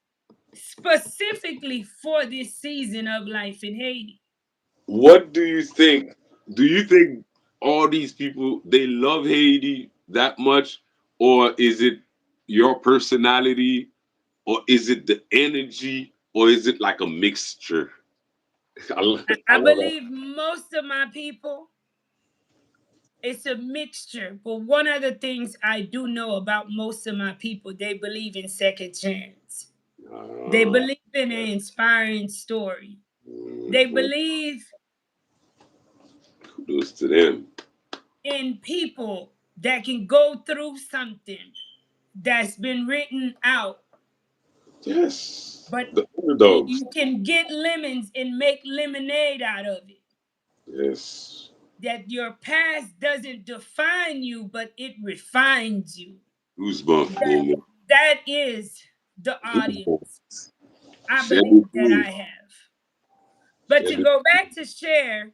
specifically for this season of life in Haiti. What do you think? Do you think all these people they love Haiti that much, or is it your personality, or is it the energy, or is it like a mixture? I I love that. believe most of my people, it's a mixture. But one of the things I do know about most of my people, they believe in second chance. They Ah, believe in an inspiring story. They mhm. believe Kudos to them. in people that can go through something that's been written out, Yes, but the underdogs. you can get lemons and make lemonade out of it. Yes, That your past doesn't define you, but it refines you. goosebumps That moment. that is the audience Goosebumps. I Share with believe that me. I have. But Share to with go back to share,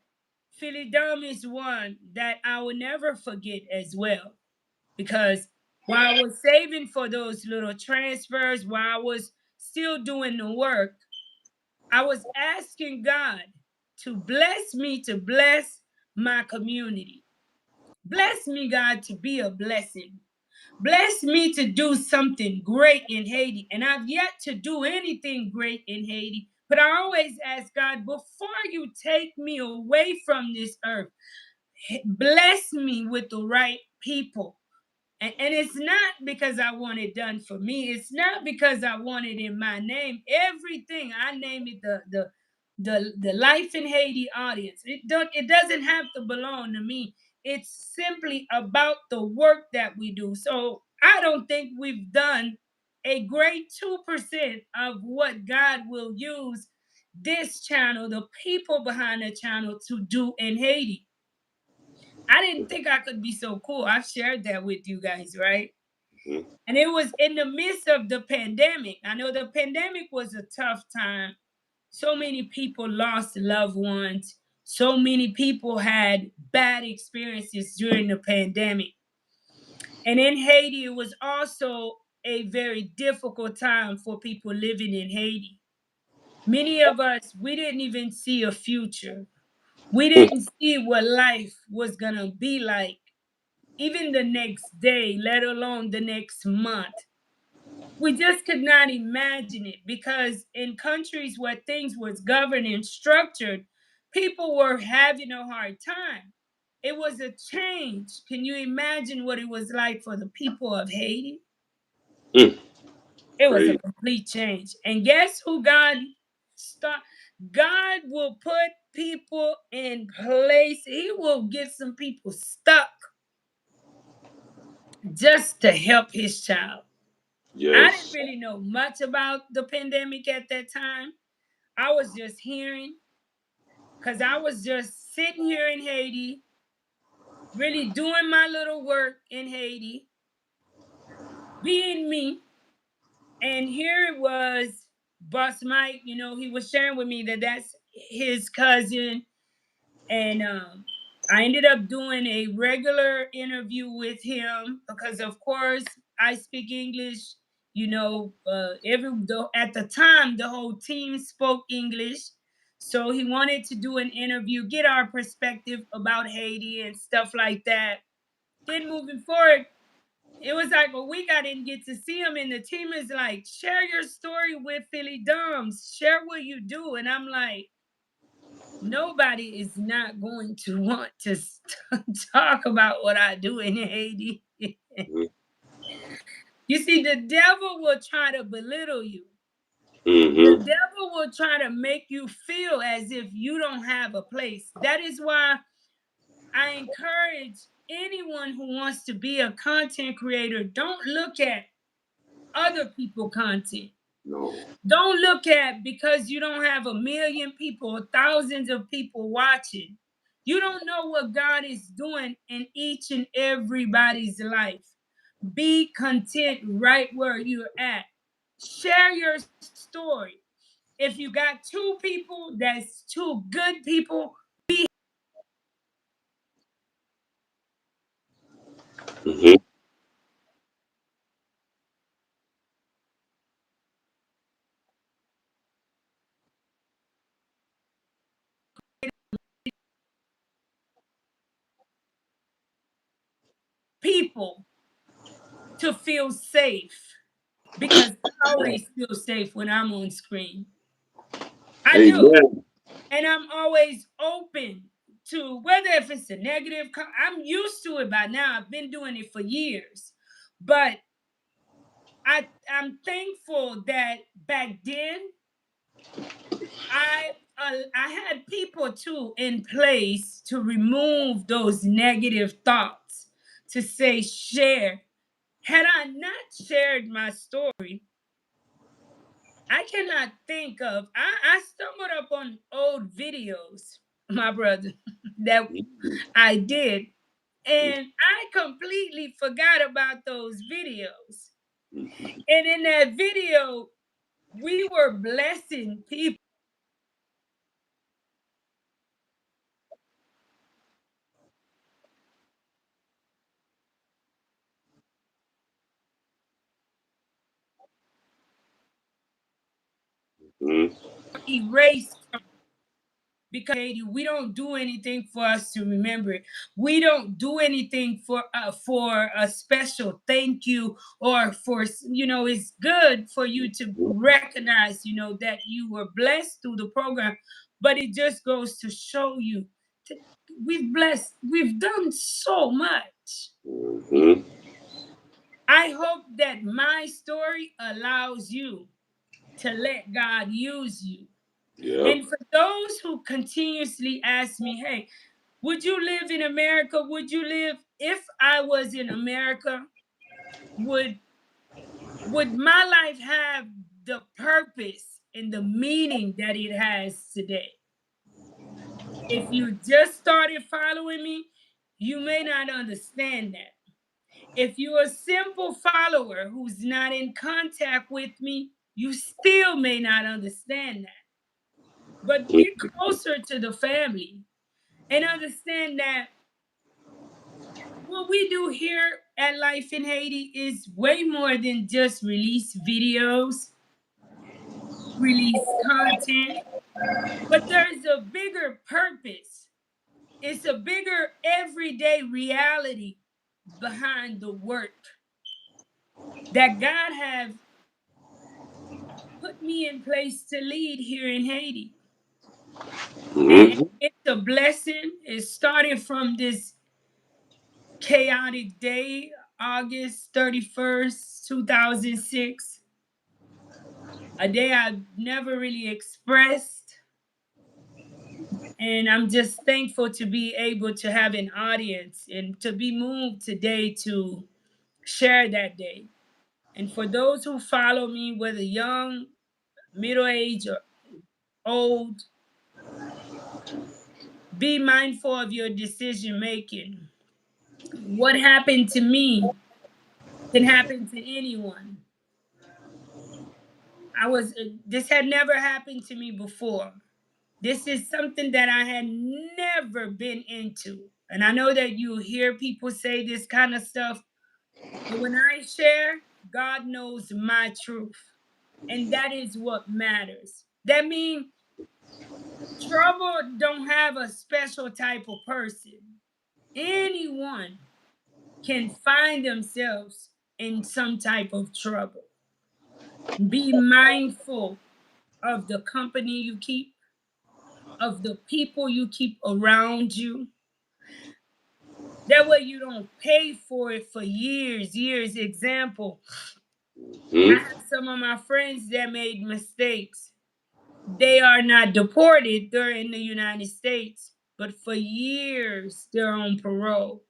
Philly is one that I will never forget as well. Because while I was saving for those little transfers, while I was still doing the work, I was asking God to bless me to bless my community. Bless me, God, to be a blessing. Bless me to do something great in Haiti. And I've yet to do anything great in Haiti. But I always ask God, before you take me away from this earth, bless me with the right people. And it's not because I want it done for me. It's not because I want it in my name. Everything I name it the Life in Haiti audience. It doesn't have to belong to me. It's simply about the work that we do. So I don't think we've done a great 2% of what God will use this channel, the people behind the channel, to do in Haiti. I didn't think I could be so cool. I've shared that with you guys, right? Mhm. And it was in the midst of the pandemic. I know the pandemic was a tough time. So many people lost loved ones. So many people had bad experiences during the pandemic. And in Haiti, it was also a very difficult time for people living in Haiti. Many of us, we didn't even see a future. We didn't see what life was going to be like, even the next day, let alone the next month. We just could not imagine it because in countries where things was governed and structured, people were having a hard time. It was a change. Can you imagine what it was like for the people of Haiti? Mm. It was a Praise. complete change. And guess who start God will put people in place. He will get some people stuck just to help his child. I didn't Yes. really know much about the pandemic at that time. I was just hearing because I was just sitting here in Haiti, really doing my little work in Haiti, being me. And here it was, Boss Mike, he was sharing with me that that's his cousin. And I ended up doing a regular interview with him because, of course, I speak English. At the time, the whole team spoke English. So he wanted to do an interview, get our perspective about Haiti and stuff like that. Then moving forward, it was like a week I didn't get to see him, and the team is like, share your story with Philly Dums, share what you do. And I'm like, nobody is not going to want to talk about what I do in Haiti. Mm-hmm. You see, the devil will try to belittle you. The Mm-hmm. devil will try to make you feel as if you don't have a place. That is why I encourage anyone who wants to be a content creator, don't look at other people content. No. Don't look at because you don't have a million people or thousands of people watching. You don't know what God is doing in each and everybody's life. Be content right where you're at. Share your story. If you got two people, that's two good people. Be Mm-hmm. people to feel safe because I always feel safe when I'm on screen. I do. Amen. And I'm always open to whether if it's a negative. I'm used to it by now. I've been doing it for years, but I'm thankful that back then I had people too in place to remove those negative thoughts, to say share. Had I not shared my story, I cannot think of. I stumbled up on old videos, my brother, that I did, and I completely forgot about those videos. And in that video, we were blessing people. Mm-hmm. Erased because Haiti, we don't do anything for us to remember it. We don't do anything for a special thank you or for It's good for you to recognize that you were blessed through the program, but it just goes to show you that we've done so much. Mm-hmm. I hope that my story allows you to let God use you. Yep. And for those who continuously ask me, hey, would you live in America? Would you live if I was in America? Would would my life have the purpose and the meaning that it has today? If you just started following me, you may not understand that. If you're a simple follower who's not in contact with me, you still may not understand that. But get closer to the family and understand that what we do here at Life in Haiti is way more than just release videos, release content, but there's a bigger purpose. It's a bigger everyday reality behind the work that God has put me in place to lead here in Haiti. And Mm-hmm. it's a blessing. It started from this chaotic day, August 31st, 2006. a day I've never really expressed. And I'm just thankful to be able to have an audience and to be moved today to share that day. And for those who follow me, whether young, middle age, or old, be mindful of your decision making. What happened to me can happen to anyone. This had never happened to me before. This is something that I had never been into. And I know that you hear people say this kind of stuff, but when I share, God knows my truth. And that is what matters. That means trouble don't have a special type of person. Anyone can find themselves in some type of trouble. Be mindful of the company you keep, of the people you keep around you. That way you don't pay for it for years. Example, I Hmm? have some of my friends that made mistakes. They are not deported, they're in the United States, but for years they're on parole.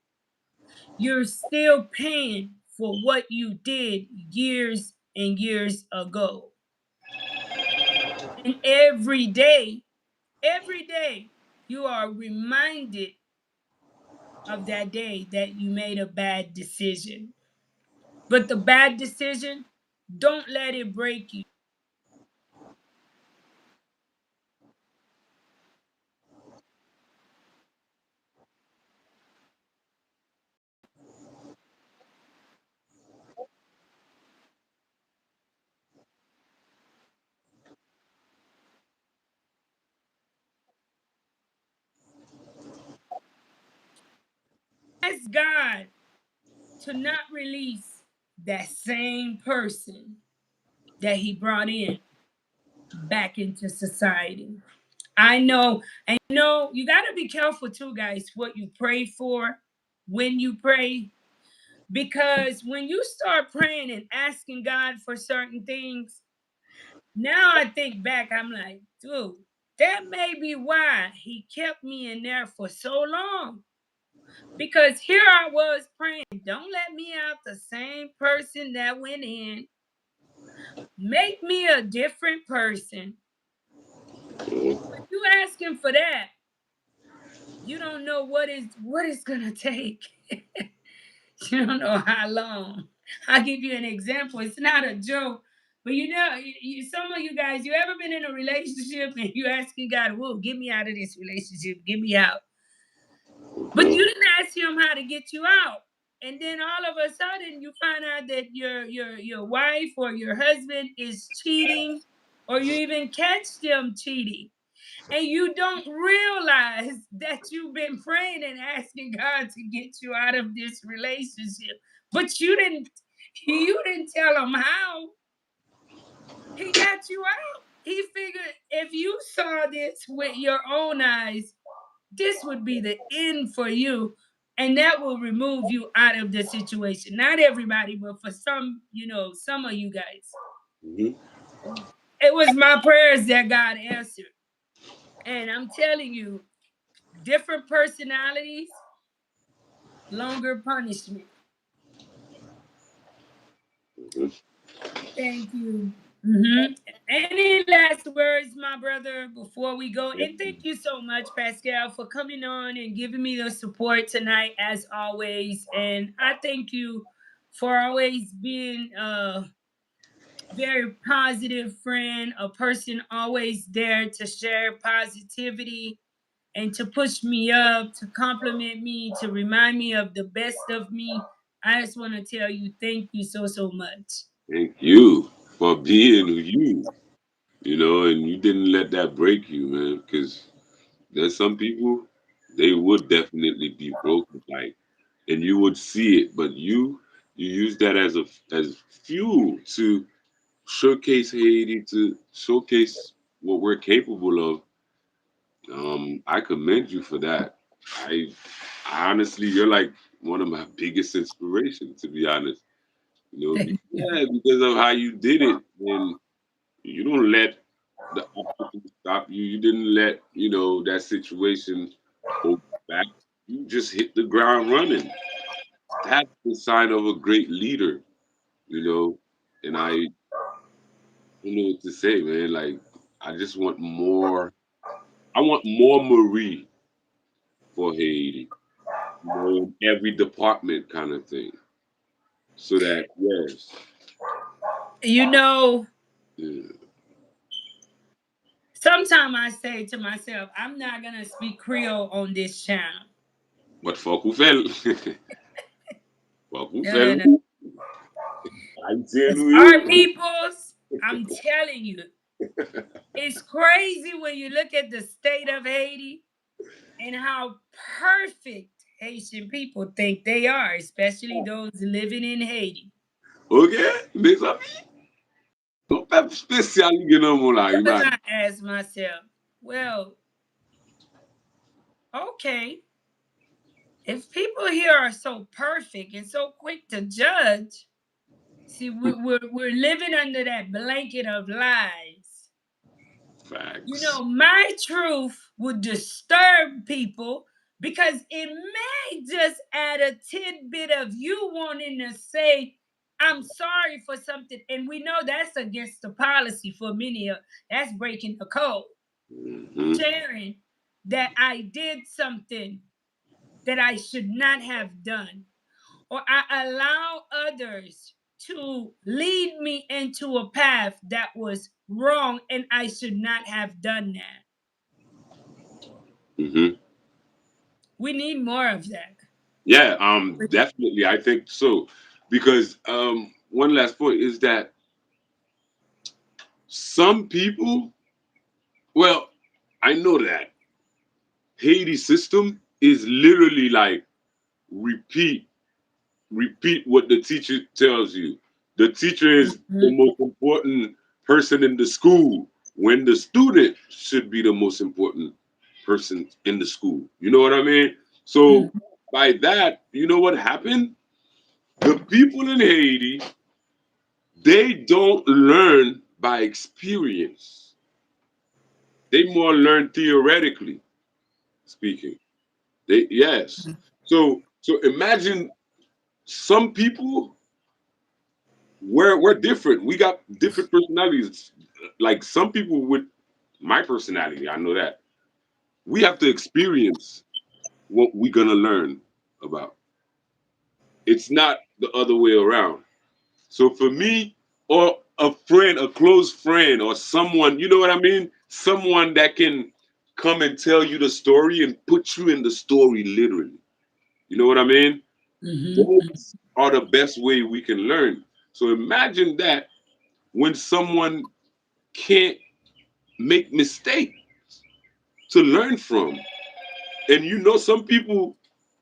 You're still paying for what you did years and years ago. And every day, you are reminded of that day that you made a bad decision. But the bad decision, don't let it break you. Ask God to not release that same person that He brought in back into society. I know, and you got to be careful too, guys, what you pray for when you pray. Because when you start praying and asking God for certain things, now I think back, I'm like, dude, that may be why He kept me in there for so long. Because here I was praying, don't let me out the same person that went in. Make me a different person. And when you ask Him for that, you don't know what it's gonna take. You don't know how long. I'll give you an example. It's not a joke, but some of you guys, you ever been in a relationship and you asking God, "Whoa, get me out of this relationship, get me out," but you didn't ask Him how to get you out, and then all of a sudden you find out that your wife or your husband is cheating, or you even catch them cheating and you don't realize that you've been praying and asking God to get you out of this relationship, but you didn't tell him how. He got you out. He figured if you saw this with your own eyes, this would be the end for you, and that will remove you out of the situation. Not everybody, but for some, some of you guys, Hmm. it was my prayers that God answered. And I'm telling you, different personalities, longer punishment. Thank you. Any last words, my brother, before we go? And thank you so much, Pascal, for coming on and giving me the support tonight, as always. And I thank you for always being a very positive friend, a person always there to share positivity and to push me up, to compliment me, to remind me of the best of me. I just want to tell you thank you so much. Thank you for being you, and you didn't let that break you, man, because there's some people, they would definitely be broken, like, and you would see it, but you use that as fuel to showcase Haiti, to showcase what we're capable of. I commend you for that. I, I honestly, you're like one of my biggest inspirations, to be honest. Thank you. Yeah, because of how you did it, and You don't let the obstacle stop you. You didn't let, that situation hold you back. You just hit the ground running. That's the sign of a great leader, you know. And I don't know what to say, man. Like, I just want more. I want more Marie for Haiti, in every department kind of thing. So that, yes, You know, yeah. sometimes I say to myself, I'm not gonna speak Creole on this channel. But fuck who fell. Fuck who No, no, fell. no. I'm telling It's our you. peoples. I'm telling you, it's crazy when you look at the state of Haiti and how perfect Haitian people think they are, especially those living in Haiti. Ok, mes amis. Non pep spesyal li gen nan moun la, So then imagine. I ask myself, well, okay, if people here are so perfect and so quick to judge, see, we're living under that blanket of lies. You Facts. know, my truth would disturb people because it may just add a tidbit of you wanting to say, I'm sorry for something. And we know that's against the policy for many of that's breaking the code. Hmm. Sharing that I did something that I should not have done, or I allow others to lead me into a path that was wrong and I should not have done that. Hmm. We need more of that. Yeah, definitely, I think so. Because one last point is that some people, well, I know that Haiti system is literally like repeat repeat what the teacher tells you. The teacher is the Mhm, most important person in the school when the student should be the most important person in the school. You know what I mean? So mhm. by that, you know what happened? The people in Haiti, they don't learn by experience. They more learn theoretically speaking. They yes. So imagine some people we're different. We got different personalities. Like some people with my personality, I know that. We have to experience what we're gonna learn about. It's not the other way around. So for me, or a friend, a close friend, or someone, you know what I mean? Someone that can come and tell you the story and put you in the story literally. You know what I mean? Mhm. Those are the best way we can learn. So imagine that when someone can't make mistakes to learn from. And some people,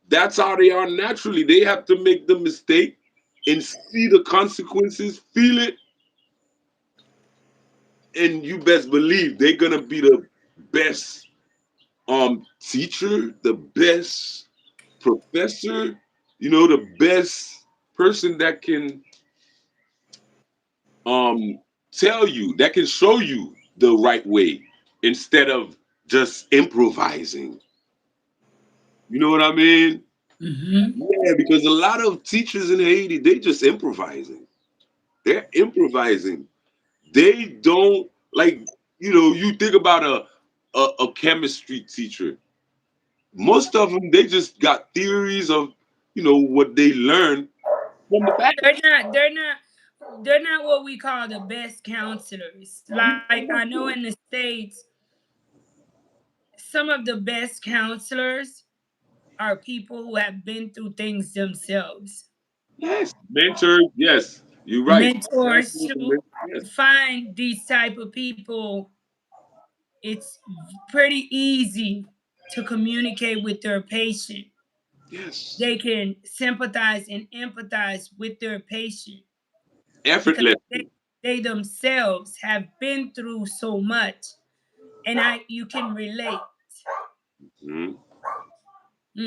that's how they are naturally. They have to make the mistake and see the consequences, feel it, and you best believe they're gonna be the best teacher, the best professor, the best person that can um tell you, that can show you the right way instead of just improvising. You know what I mean? Mhm. Yeah, because a lot of teachers in Haiti, they just improvising. They're improvising. They don't like, you think about a chemistry teacher. Most of them, they just got theories of, what they learned from the past. They're not. They're not. They're not what we call the best counselors. Like I know in the states, some of the best counselors are people who have been through things themselves. Yes, mentors. Yes, you're right. Mentors to Yes, find these type of people, it's pretty easy to communicate with their patient. yes. They can sympathize and empathize with their patient because Effortlessly. they themselves have been through so much, and I you can relate. Mhm.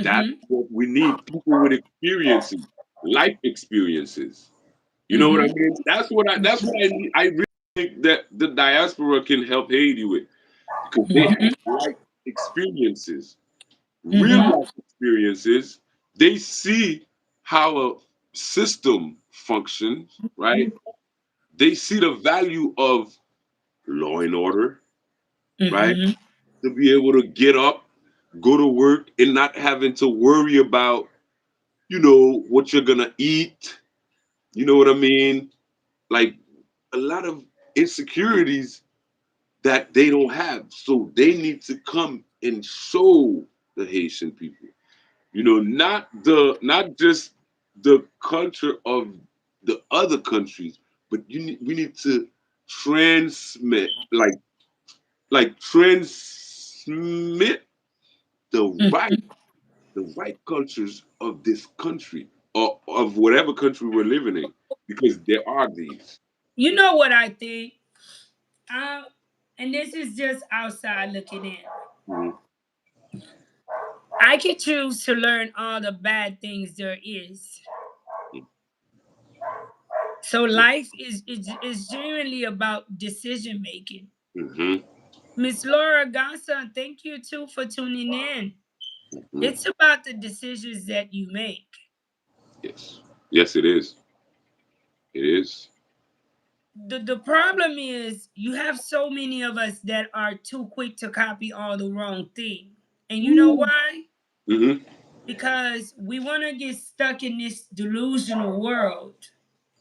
That's Mm-hmm. what we need. People with experiences, life experiences. You know what I Mm-hmm. mean? That's what I need. I really think that the diaspora can help Haiti with because they have Mhm. life experiences, real Mhm. life experiences. They see how a system functions, right? They see the value of law and order, right? Mhm. To be able to get up, go to work, and not having to worry about, what you're gonna eat. You know what I mean? Like a lot of insecurities that they don't have. So they need to come and show the Haitian people. Not just the culture of the other countries, but we need to transmit transmit the right Mhm. the right cultures of this country or of whatever country we're living in, because there are these. You know what I think? Uh, and this is just outside looking in. Mhm. I can choose to learn all the bad things there is. So life is genuinely about decision making. Mhm. Miss Laura Gassa, thank you too for tuning in. Mhm. It's about the decisions that you make. Yes. Yes, it is. It is. The problem is you have so many of us that are too quick to copy all the wrong thing. And you know why? Mhm. Because we want to get stuck in this delusional world.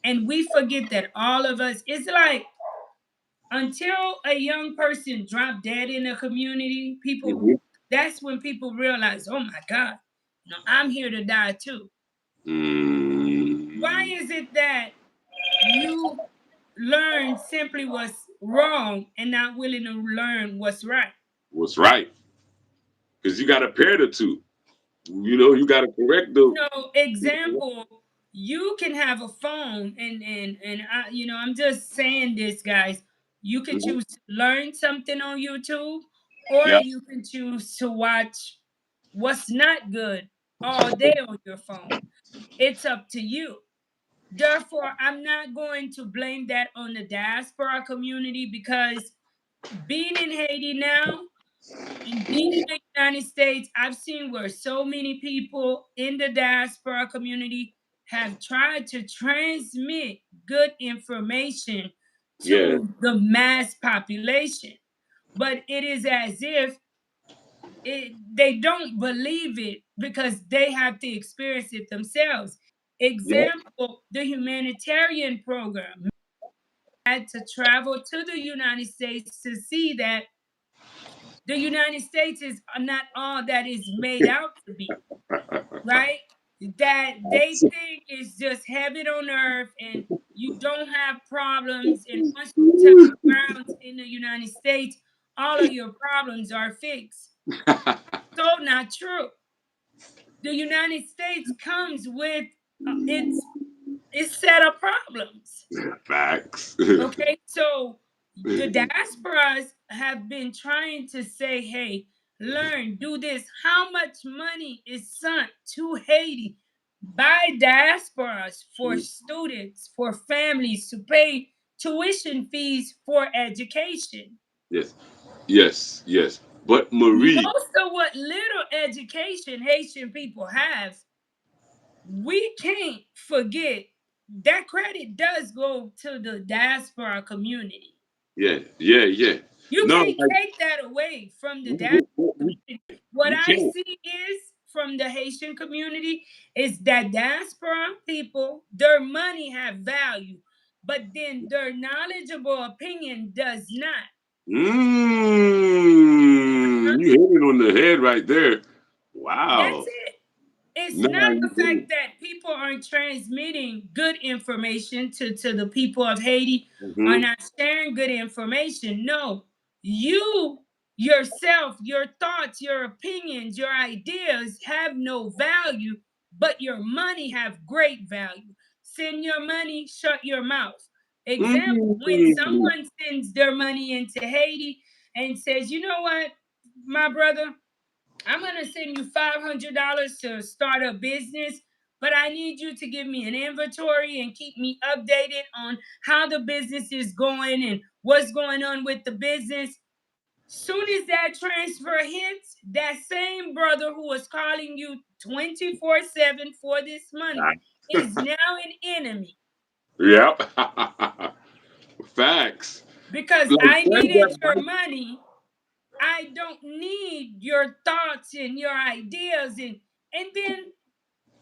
And we forget that all of us, it's like until a young person drop dead in a community, Mhm. that's when people realize, oh my God, I'm here to die too. Why Mm. is it that you learn simply what's wrong and not willing to learn what's right? What's right? Because you got to pair the two. You got to correct the. Example, you can have a phone and I'm just saying this, guys. You can Mhm. choose to learn something on YouTube, or Yeah. you can choose to watch what's not good all day on your phone. It's up to you. Therefore, I'm not going to blame that on the diaspora community because being in Haiti now, and being in the United States, I've seen where so many people in the diaspora community have tried to transmit good information Yeah. to the mass population. But it is as if they don't believe it because they have to experience it themselves. Yeah. Example, the humanitarian program had to travel to the United States to see that the United States is not all that is made out to be, right? That they think is just heaven on earth and you don't have problems. And once you touch ground in the United States, all of your problems are fixed. So, not true. The United States comes with its set of problems. Facts. Okay, so the diasporas have been trying to say, hey, learn, do this. How much money is sent to Haiti by diasporas for students, for families to pay tuition fees for education? Yes. Yes. Yes. But Marie. Most of what little education Haitian people have, we can't forget that credit does go to the diaspora community. Yeah. Yeah. Yeah. You No, can't like take that away from the we, diaspora we, we, community. What we I can't. see is from the Haitian community is that diaspora people, their money have value, but then their knowledgeable opinion does not. You hit it on the head right there. That's Wow. it. It's No, not you the fact didn't. that people aren't transmitting good information to the people of Haiti, are Mm-hmm. not sharing good information. No, you yourself, your thoughts, your opinions, your ideas have no value, but your money have great value. Send your money, shut your mouth. Example, when Mm. someone sends their money into Haiti and says, you know what, my brother, I'm gonna send you $500 to start a business. but I need you to give me an inventory and keep me updated on how the business is going and what's going on with the business. Soon as that transfer hits, that same brother who was calling you 24/7 for this money is now an enemy Yep. Facts. because Like I there's needed that your money. money. I don't need your thoughts and your ideas, and then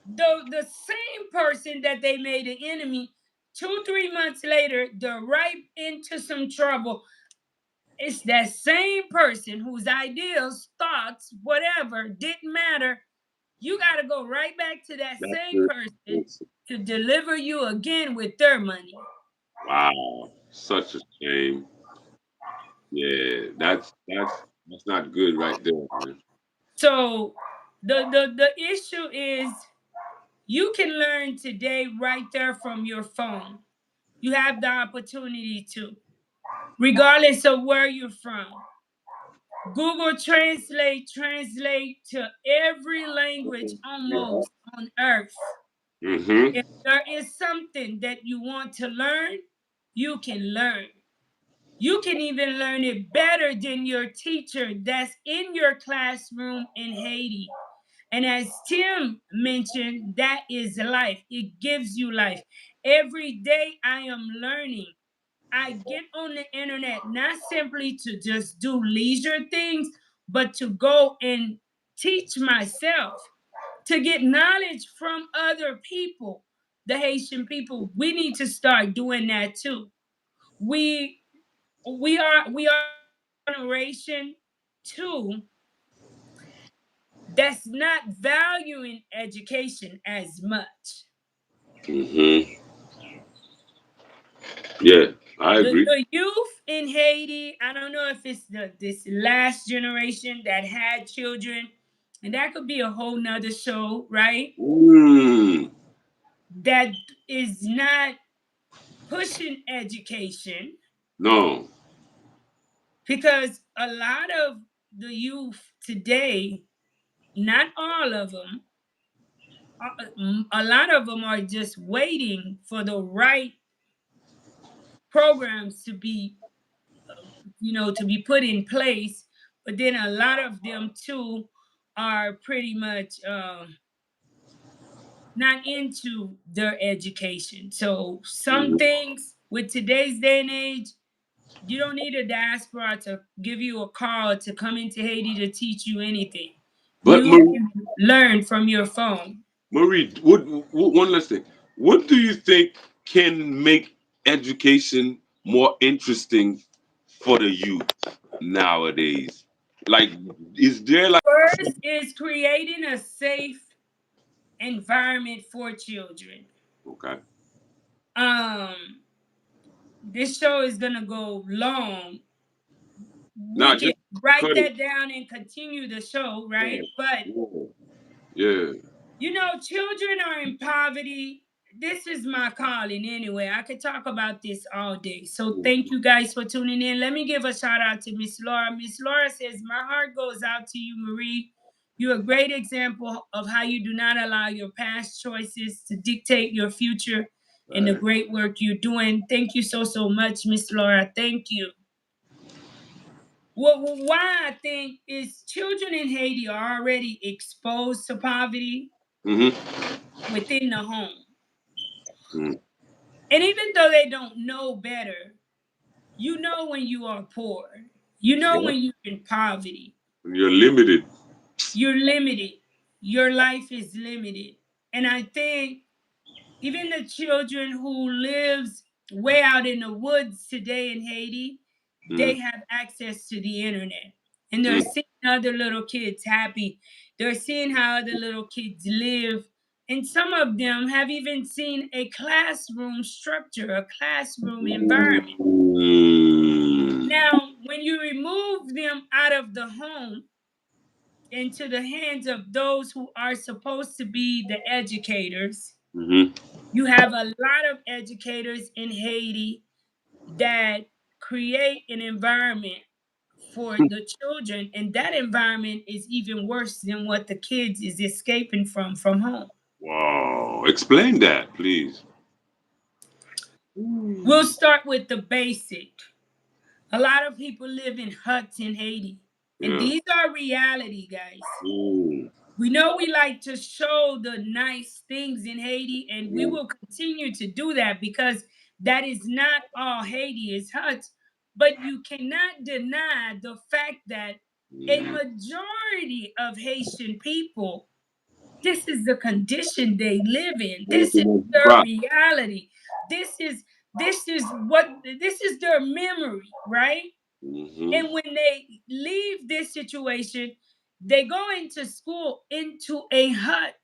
the same person that they made an enemy 2 3 months later, they're right into some trouble. It's that same person whose ideas, thoughts, whatever didn't matter. You got to go right back to that That's same it. person to deliver you again with their money. Wow. Such a shame. Yeah, that's not good right there, man. So the issue is you can learn today right there from your phone. You have the opportunity to, regardless of where you're from. Google translate to every language Yeah. almost on earth. Mm-hmm. If there is something that you want to learn, you can learn. You can even learn it better than your teacher that's in your classroom in Haiti. And as Tim mentioned, that is life. It gives you life. Every day I am learning. I get on the internet not simply to just do leisure things, but to go and teach myself, to get knowledge from other people. The Haitian people, we need to start doing that too. We we are generation two that's not valuing education as much. Mm-hmm. Yeah, I agree. The youth in Haiti, I don't know if it's this last generation that had children, and that could be a whole nother show, right? Mm. That is not pushing education No, because a lot of the youth today, not all of them, a lot of them are just waiting for the right programs to be, to be put in place. But then a lot of them too are pretty much not into their education. So some things with today's day and age, you don't need a diaspora to give you a call to come into Haiti to teach you anything. but You can learn from your phone. Marie, what one last thing? What do you think can make education more interesting for the youth nowadays? Like, is there like First is creating a safe environment for children. okay? Um, this show is gonna go long. Nah, We can just write cut it. that down and continue the show, Yeah, right? But yeah, yeah. children are in poverty. This is my calling anyway. I could talk about this all day. So thank you guys for tuning in. Let me give a shout out to Miss Laura. Miss Laura says, my heart goes out to you, Marie. You're a great example of how you do not allow your past choices to dictate your future and the Right. great work you're doing. Thank you so, so much, Miss Laura. Thank you. Why I think is children in Haiti are already exposed to poverty Mm-hmm. within the home. Mm. And even though they don't know better, you know when you are poor. You know Yeah. when you're in poverty. You're limited. You're limited. Your life is limited. And I think even the children who lives way out in the woods today in Haiti, Mm. they have access to the internet. And they're Mm. seeing other little kids happy. They're seeing how other little kids live. And some of them have even seen a classroom structure, a classroom environment. Mm. Now, when you remove them out of the home into the hands of those who are supposed to be the educators, Mm-hmm. you have a lot of educators in Haiti that create an environment for the children, and that environment is even worse than what the kids is escaping from home. Wow. Explain that, please. We'll Mm. start with the basic. A lot of people live in huts in Haiti, and Yeah. these are reality, guys. Mm. We know we like to show the nice things in Haiti, and we Mm. will continue to do that because that is not all Haiti is huts. But you cannot deny the fact that a Mm. majority of Haitian people, this is the condition they live in. Thank This is you, their Mr. reality. This is their memory, right? Mm-hmm. And when they leave this situation, they go into school into a hut.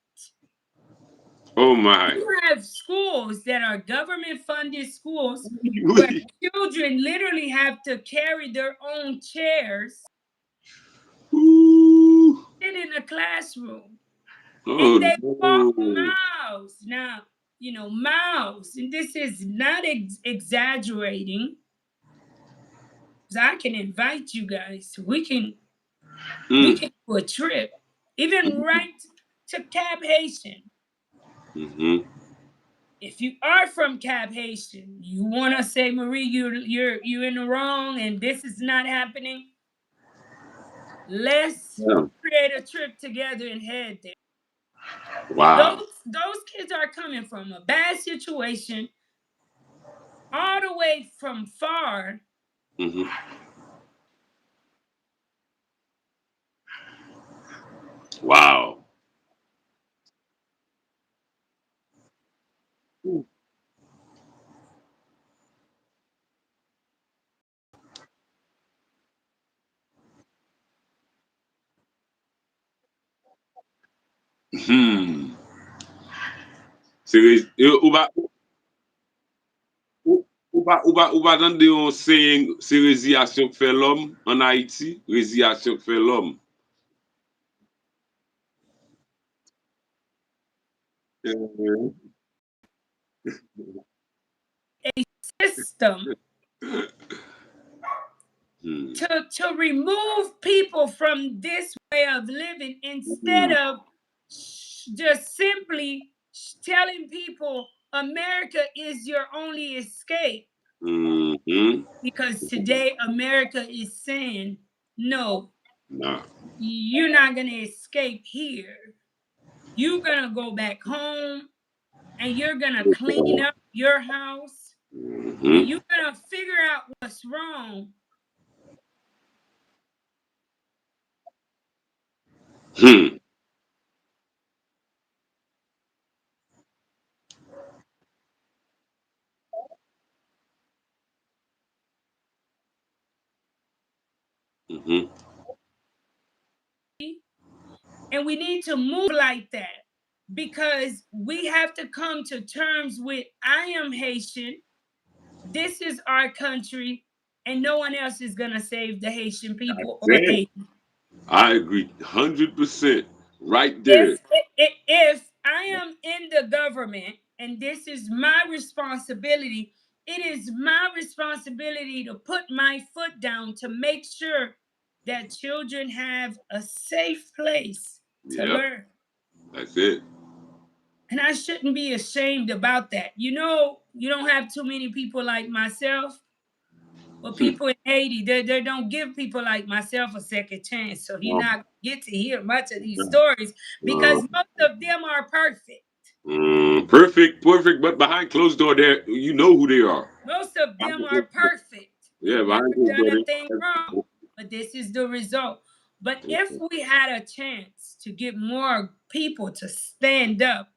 Oh my. You have schools that are government funded schools where children literally have to carry their own chairs, Ooh. sit in a classroom, Oh and they walk no. miles. Now, miles. And this is not exaggerating. 'Cause I can invite you guys. We can Mm. do a trip, even right to Cap Haitian. Mm-hmm. If you are from Cap Haitian, you want to say, Marie, you're in the wrong, and this is not happening. Let's Yeah. create a trip together and head there. Wow. Those kids are coming from a bad situation, all the way from far. Mm-hmm. Wow. Hmm. Ou ba dan de yon saying, se reziyasyon k fe l'om an Haiti, reziyasyon k fe l'om. A system Hmm. to remove people from this way of living instead Hmm. of just simply telling people America is your only escape. Hmm. Because today America is saying, no, Nah. you're not going to escape here. You're going to go back home and you're going to clean up your house and Hmm. you're going to figure out what's wrong. Hmm. Hmm. And we need to move like that because we have to come to terms with I am Haitian. This is our country, and no one else is going to save the Haitian people or Damn. Haiti. I agree 100%. Right there. If I am in the government and this is my responsibility, it is my responsibility to put my foot down to make sure that children have a safe place to Yep. learn. That's it. And I shouldn't be ashamed about that. You don't have too many people like myself, but Hmm. people in Haiti, they don't give people like myself a second chance. So you're Um, not get to hear much of these stories because um, most of them are perfect. perfect, perfect. But behind closed door, there you know who they are. Most of them Behind are closed door. perfect. Yeah, They've never behind closed done door, a thing wrong, they. but this is the result. But if we had a chance to get more people to stand up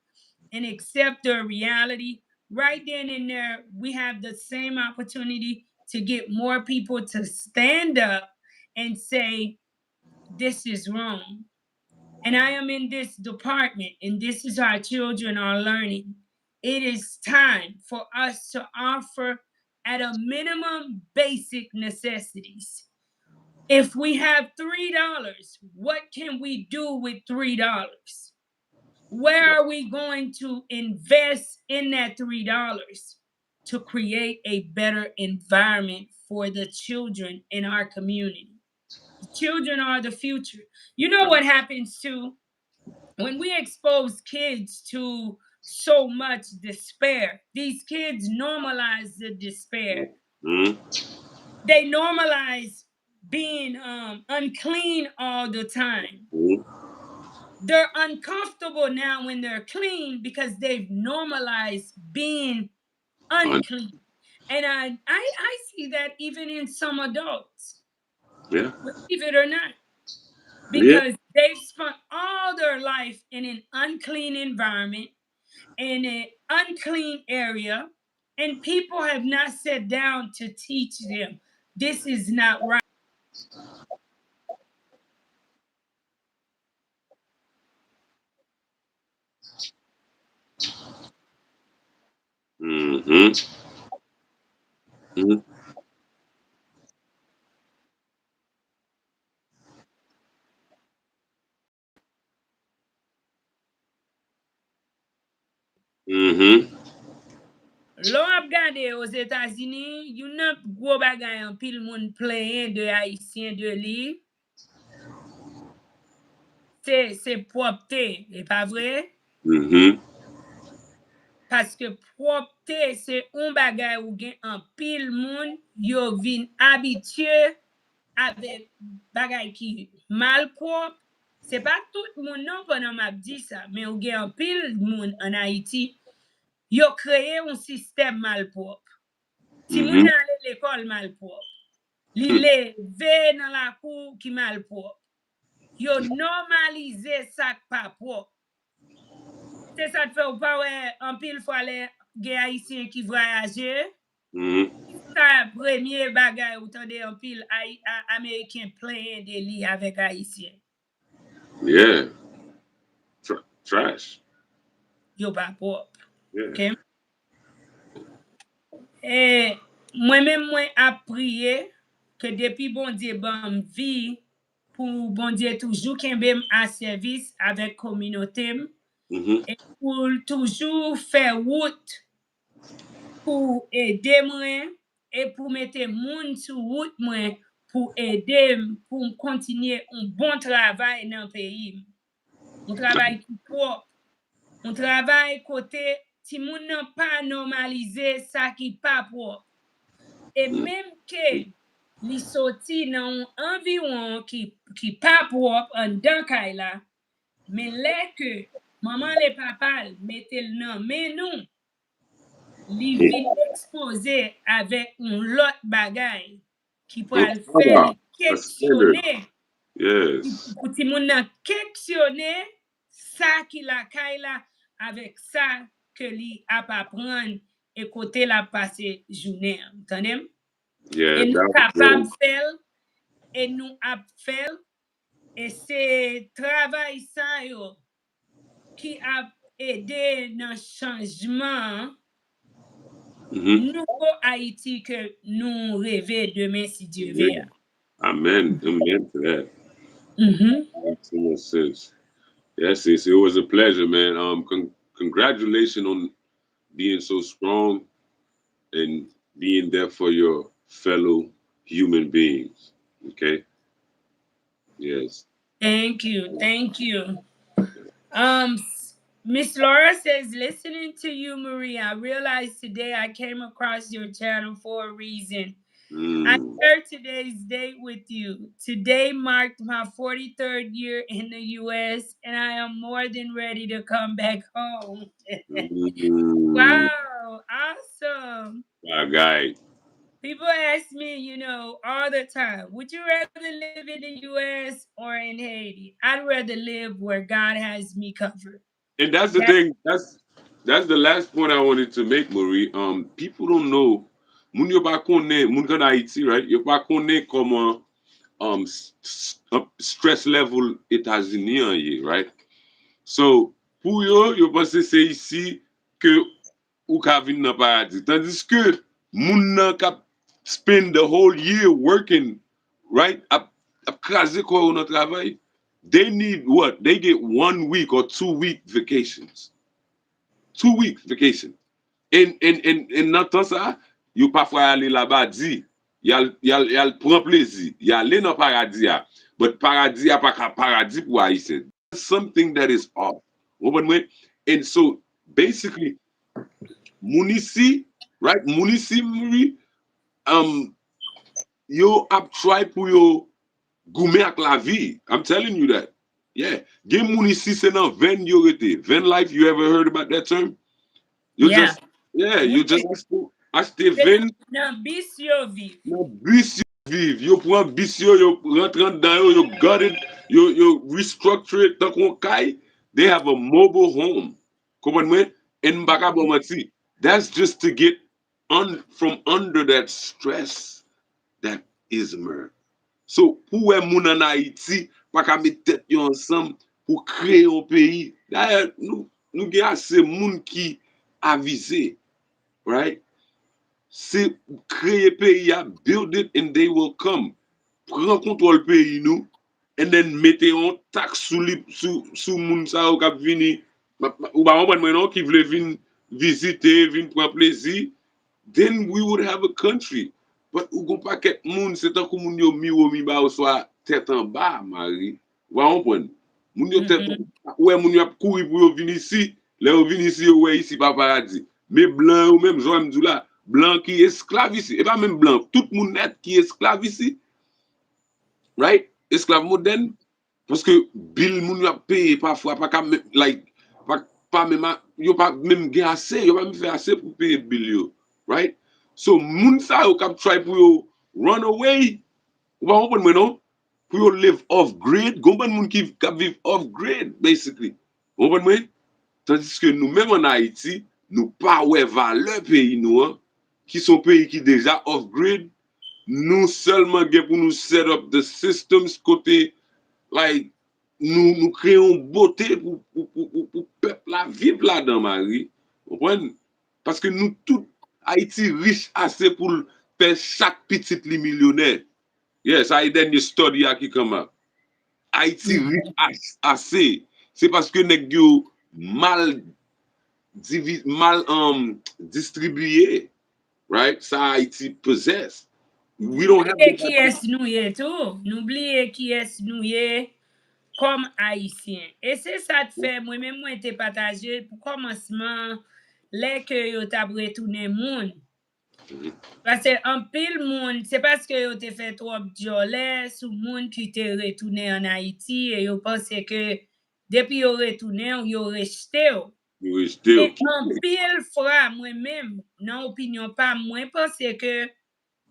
and accept their reality, right then and there, we have the same opportunity to get more people to stand up and say, this is wrong. And I am in this department, and this is how children are learning. It is time for us to offer at a minimum basic necessities. If we have $3, what can we do with $3? Where are we going to invest in that $3 to create a better environment for the children in our community? The children are the future. You know what happens too? when we expose kids to so much despair, these kids normalize the despair. Mm-hmm. They normalize being unclean all the time. They're uncomfortable now when they're clean because they've normalized being unclean. And I see that even in some adults, Yeah. believe it or not, Yeah. because they've spent all their life in an unclean environment, in an unclean area, and people have not sat down to teach them this is not right. Mm-hmm. Mm-hmm. Mm-hmm. Lo ap gade aux États-Unis, yon nan gwo bagay an pil moun playen de Haitien de li, se propte, e pa vre? Mm-hmm. Paske propte se un bagay ou gen an pil moun, yo vin abitye avek bagay ki mal prop. Se pa tout moun non konan map di sa, men ou gen an pil moun an Haiti, yo kreye un sistem mal prop. Ti moun Mm-hmm. nan ale l'ekol mal prop. Li leve nan la kou ki mal prop. Yo normalize sak pa prop. Se sa te fe ou pa we an pil fwa le gen Haitien ki voyaje, Mm-hmm. sa premye bagay ou tande an pil Ameriken playen de li avek Haitien. Yeah. Trash. Yo pa prop. Yeah. Ok? E mwen men mwen ap priye ke depi bon Dieu ban vi pou bon Dieu toujou kenbem a servis avek kominotem Mm-hmm. e pou toujou fe wout pou ede mwen e pou mette moun sou wout mwen pou ede pou m kontinye un bon travay nan peyi. Un travay ki prop. Un travay kote ti moun nan pa normalize sa ki pa prop. Et même que li soti nan environ qui pas propre en dan kay la, mais lè que maman le papa mette nan men nou, li vin expose avec un lot bagay qui pral fè li A standard. keksyone, Yes. pou ti moun nan keksyone sa ki la kay la avec sa que li ap apran e kote la pase jounen. Entendem? Yeah. Et nous That's capables good. de faire, et nous ap faire, et c'est travail ça yo, qui a aidé dans le changement Mm-hmm. nouveau Haïti que nous rêvons demain si Dieu veut. Yeah. Amen. Amen to that. Mhm. Makes so much sense. Yes, it was a pleasure, man. Congratulations on being so strong and being there for your fellow human beings. Okay. Yes. Thank you. Thank you. Um, Miss Laura says, listening to you, Marie, I realized today I came across your channel for a reason. I Mm. shared today's date with you. Today marked my 43rd year in the US, and I am more than ready to come back home. Mm. Wow, awesome. My guy. People ask me, all the time, would you rather live in the US or in Haiti? I'd rather live where God has me covered. And that's the That thing. That's the last point I wanted to make, Marie. People don't know. Moun yo pa konnen, moun kan Haiti, right? Yo pa konnen koman stress level États-Unis an ye, right? So, pou yo pense se isi ke ou ka vin nan paradis. Tandis ke moun nan ka spend the whole year working, right? Ap kaze ko nan travay. They need what? They get 1 week or 2 week vacations. 2 week vacation. En nan tan sa, yo pafwa ale la ba di, yal pran plezi, yal ale nan paradis ya. But paradis ya pa ka paradis pou Haïtien. something that is off. Woman way. And so basically, munisi, right? Munisi um yo ap try pour yo goume ak la vie. I'm telling you that. Yeah. Gen munisi se nan ven yo rete. Ven life, you ever heard about that term? You Yeah. just yeah, you just Oui. acheter C'est ven dans bis yo viv. nan bis yo vive. Yo pran bis yo rentre dan yo, yo gut it, yo restructure it tan kon kay. They have a mobile home. Kompren mwen? En baka bon mati. That's just to get from under that stress that is murder. So pou we moun an Haiti pa ka met tet yo ansam pou kreye yon peyi. D'ailleurs, nou gen ase moun ki avize, right? Se kreye peyi ya, build it and they will come. Pren kontrol peyi nou, and then mette yon tax sou moun sa ou kap vini, ou ba mwen non ki vle vin visite, vin pran plezi, then we would have a country. But ou gon paket moun, se tan kou moun yo mi ou mi ba ou swa tet an ba, mari. Ou ba mwen? Moun yo tet an ba. Ouè moun yo ap kouri pou yo vin isi, le yo vin isi yo wè isi pa paradis. Me blan ou même, jwa mdou la, blan ki esklav isi. E pa même blan, tout moun net ki esklav isi, right? Esklav modern. Parce que bill moun yo ap paye parfois, pa ka like, pa même, yo pa même gen ase, yo pa même fè ase pou paye bill yo, right? So moun sa yo kap try pou yo run away, ou pa kompren mwen non? Pou yo live off grid, kompren moun ki kap vive off grid, basically. Kompren mwen? Tandis que nou mèm an Haiti, nou pa wè valeur pays nou an, ki son pays ki deja off grid, nou seulement gen pou nou set up the systems kote, like, nou kreyon beauté pou peuple la vive la dan mari. Kompren? Parce que nous tout Haïti riche assez pour faire chaque petit li millionnaire. Yes, ça y dernier study qui come up. Haïti riche assez. C'est parce que nèg yo mal mal distribué, right? Ça Haïti possess. We don't have N'oubliez the qui est nous yé tout. N'oubliez qui est nous yé comme haïtien. Et c'est ça te fait moi-même moi te partagé pour commencement les que yo t'a retourné moun. Parce que en pile monde, c'est parce que yo te fait trop jolé sous monde qui te retourné en Haïti et yo pense que depuis yo retourné yo resté. we still Mais en pile fois moi-même, non opinion pas moi pense que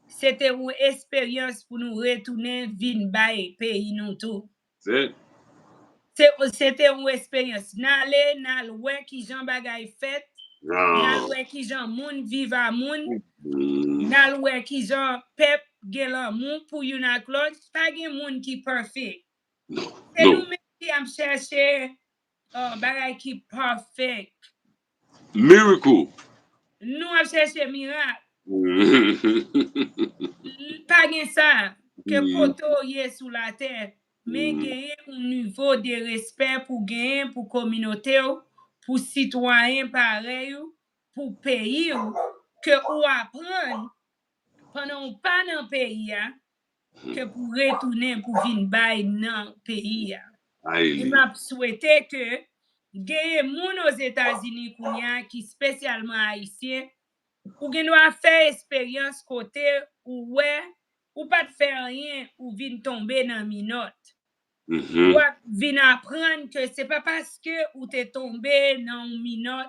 c'était une expérience pour nous retourner vin bay pays nous tout. said. C'était une expérience. N'aller, n'al ouais qui Jean bagay fait, n'al No. ouais qui Jean moun vive à moun, Mm, n'al ouais qui Jean pep gen l'amour pour yon ak l'autre, pas gen moun qui parfait. no, C'est no. nous même qui am chercher bagay qui parfait. Miracle. Nous am chercher miracle. Mm, Pas gen ça que mm, poto yé sous la terre, mais gagner un niveau de respect pour gagner pour communauté pour citoyens pareil pour pays que ou apprendre pendant ou pas dans pays que pour retourner pour venir bay dans pays. Et highly. m'a souhaité que gagner moun aux États-Unis qui spécialement haïtien ou gen doit faire expérience côté ou ouais ou pas de faire rien ou vin tomber dans minote ou Mm-hmm. vin apprendre que c'est pas parce que ou t'es tombé dans minote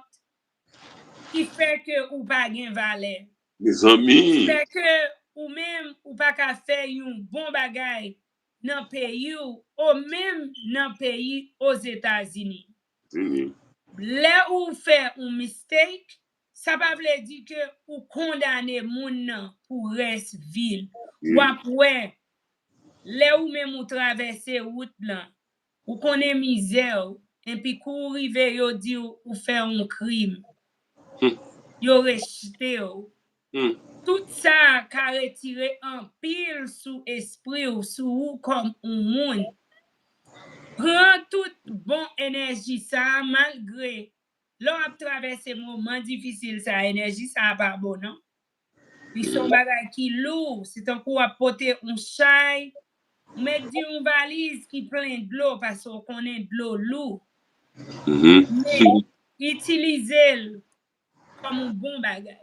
qui fait que ou pas gen valeur Les qui amis. fait que ou même ou pas ka faire un bon bagay dans pays ou même dans pays aux États-Unis. Mm-hmm. Là où fait un mistake, ça pas veut dire que ou condamner moun nan pour reste ville. Ou Mm. après, là où même ou traverser route blanc, ou connaît misère, et puis kou rive yo di ou fait un crime, Mm. yo rejeté ou. Mm. Tout ça ka retire en pile sous esprit ou sous ou comme un moun. Prends toute bon énergie ça malgré l'on a traversé moment difficile ça énergie ça pas bon non. Puis son bagage qui lourd, c'est un coup à porter un chai Mettre une valise qui plein de l'eau parce qu'on connaît de l'eau lourd. Mais Mm-hmm. utiliser comme un bon bagage.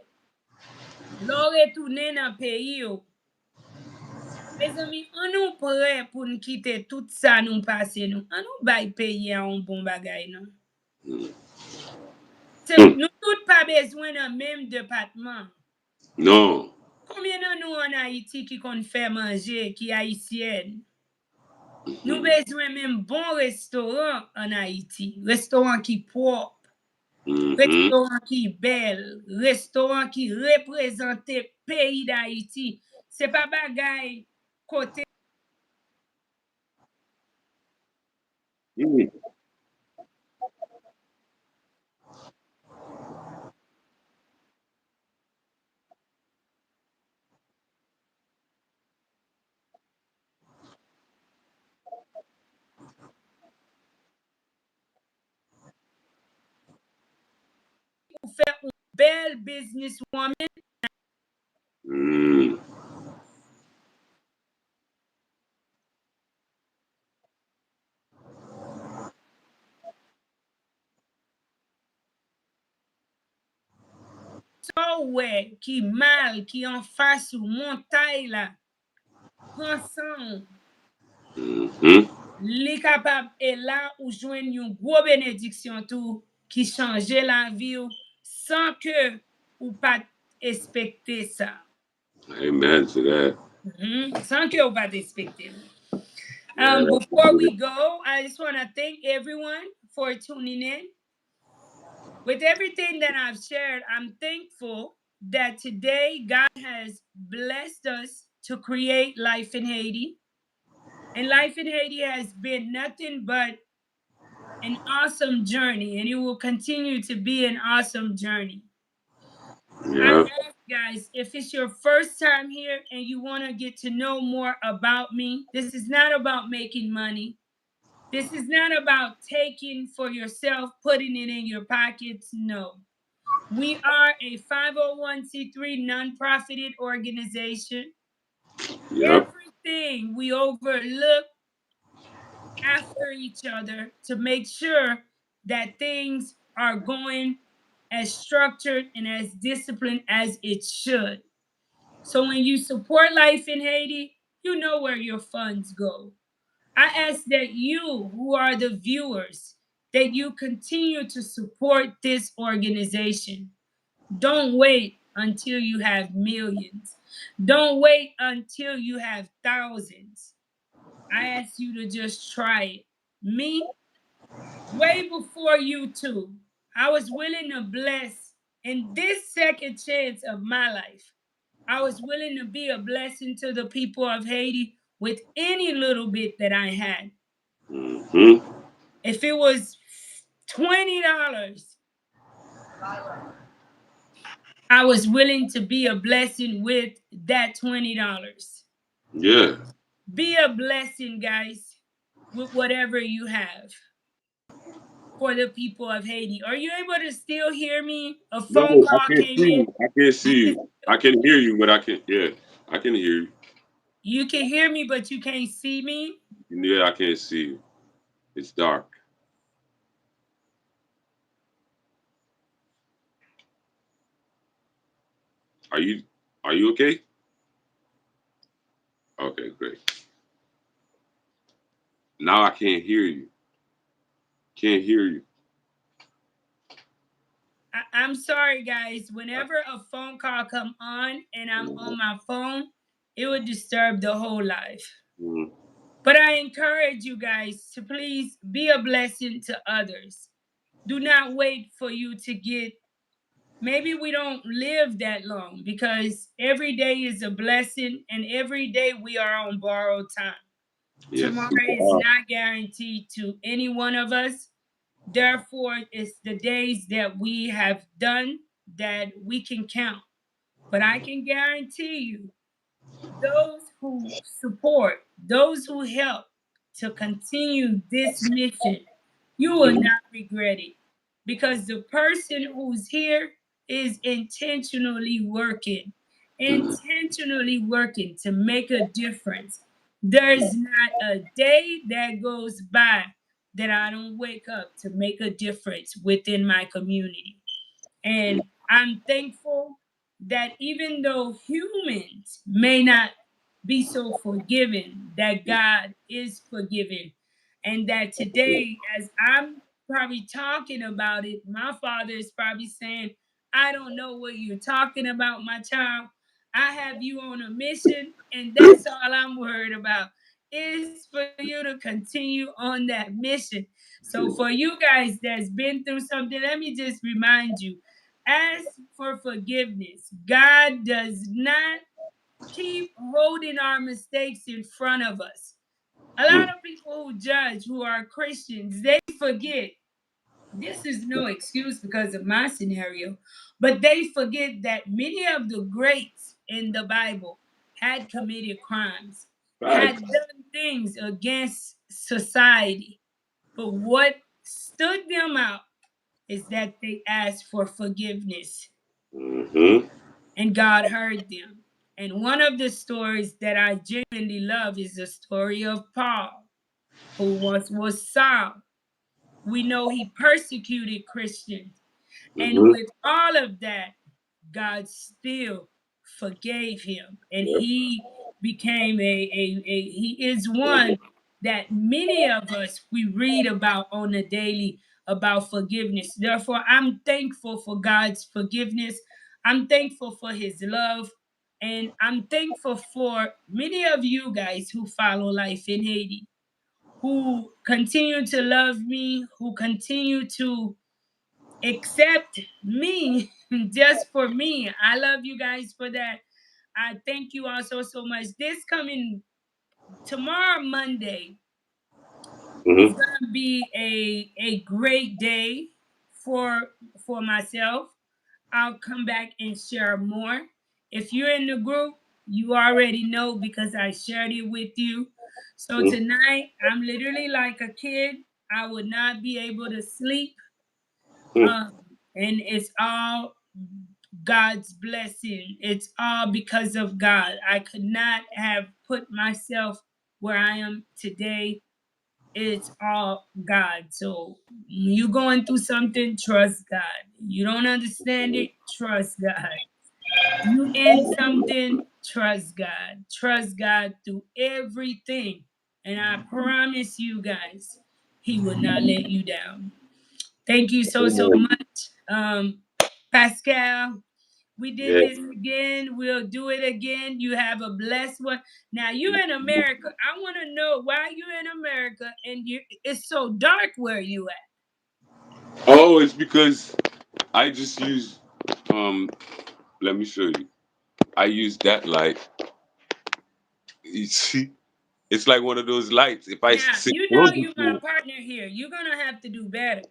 L'on retourne dans le pays. Mes amis, on nous prêt pour nous quitter tout ça, nous passer, nous. On nous bail payer un bon bagage, non? Nous tous pas besoin d'un même département. No. Combien de nous en Haïti qui qu'on fait manger, qui haïtienne? Nous Mm-hmm. besoin même bon restaurant en Haïti. Restaurant qui propre, Mm-hmm. restaurant qui belle, restaurant qui représente le pays d'Haïti. C'est pas bagaille côté Mm-hmm. pour faire une belle businesswoman. Mm. So ouais, qui mal, qui en face ou montagne là, prend son, Mm-hmm. li capable et là ou joindre une gros bénédiction tout qui changeait la vie ou, sans que ou pas expecter ça. Amen to that. Sans que ou pas expecter. Yeah, that's Before good. we go, I just want to thank everyone for tuning in. With everything that I've shared, I'm thankful that today God has blessed us to create Life in Haiti. And Life in Haiti has been nothing but an awesome journey, and it will continue to be an awesome journey. I Yeah. ask guys, if it's your first time here and you want to get to know more about me, this is not about making money. This is not about taking for yourself, putting it in your pockets. No. We are a 501c3 nonprofited organization. Yep. Everything we overlook after each other to make sure that things are going as structured and as disciplined as it should. So when you support Life in Haiti, you know where your funds go. I ask that you, who are the viewers, that you continue to support this organization. Don't wait until you have millions. Don't wait until you have thousands. I ask you to just try it. Me, way before YouTube, I was willing to bless in this second chance of my life. I was willing to be a blessing to the people of Haiti with any little bit that I had. Mm-hmm. If it was $20, I was willing to be a blessing with that $20. Yeah. Be a blessing, guys, with whatever you have for the people of Haiti. Are you able to still hear me? A No, phone I call can't came see in. you. I can't see you. I can hear you, but I can't. Yeah, I can hear you. You can hear me, but you can't see me. Yeah, I can't see you. It's dark. Are you? Are you okay? Okay, great. Now I can't hear you. Can't hear you. I'm sorry, guys. Whenever a phone call come on and I'm Mhm. on my phone, it would disturb the whole life. Mhm. But I encourage you guys to please be a blessing to others. Do not wait for you to get. Maybe we don't live that long because every day is a blessing and every day we are on borrowed time. Yes. Tomorrow is not guaranteed to any one of us. Therefore, it's the days that we have done that we can count. But I can guarantee you, those who support, those who help to continue this mission, you will Mhm. not regret it because the person who's here is intentionally working to make a difference. There's not a day that goes by that I don't wake up to make a difference within my community. And I'm thankful that even though humans may not be so forgiving, that God is forgiving. And that today, as I'm probably talking about it, my father is probably saying, I don't know what you're talking about, my child. I have you on a mission, and that's all I'm worried about is for you to continue on that mission. So, for you guys that's been through something, let me just remind you ask for forgiveness. God does not keep holding our mistakes in front of us. A lot of people who judge who are Christians, they forget. This is no excuse because of my scenario, but they forget that many of the greats in the Bible had committed crimes, had Facts. done things against society. But what stood them out is that they asked for forgiveness Mm-hmm. and God heard them. And one of the stories that I genuinely love is the story of Paul, who once was Saul. We know he persecuted Christians. And Mm-hmm. with all of that, God still forgave him. And Yep. he became he is one that many of us we read about on a daily about forgiveness. Therefore, I'm thankful for God's forgiveness. I'm thankful for his love. And I'm thankful for many of you guys who follow Life in Haiti, who continue to love me, who continue to accept me just for me. I love you guys for that. I thank you all so much. This coming tomorrow, Monday, is Mm-hmm. gonna be a great day for for myself. I'll come back and share more. If you're in the group, you already know because I shared it with you. So Mm-hmm. tonight, I'm literally like a kid. I would not be able to sleep. Mm-hmm. Um, and it's all God's blessing. It's all because of God. I could not have put myself where I am today. It's all God. So when you going through something, trust God. You don't understand it, trust God. You in something, trust God. Trust God through everything. And I promise you guys, He will not let you down. Thank you so Amen. much, Pascal. We did Yeah. this again. We'll do it again. You have a blessed one. Now you in America. I want to know why you in America and you. It's so dark where you at. Oh, it's because I just use um. Let me show you. I use that light. You see, it's like one of those lights. If I Now sit you know closer you my to it, partner here. You're gonna have to do better.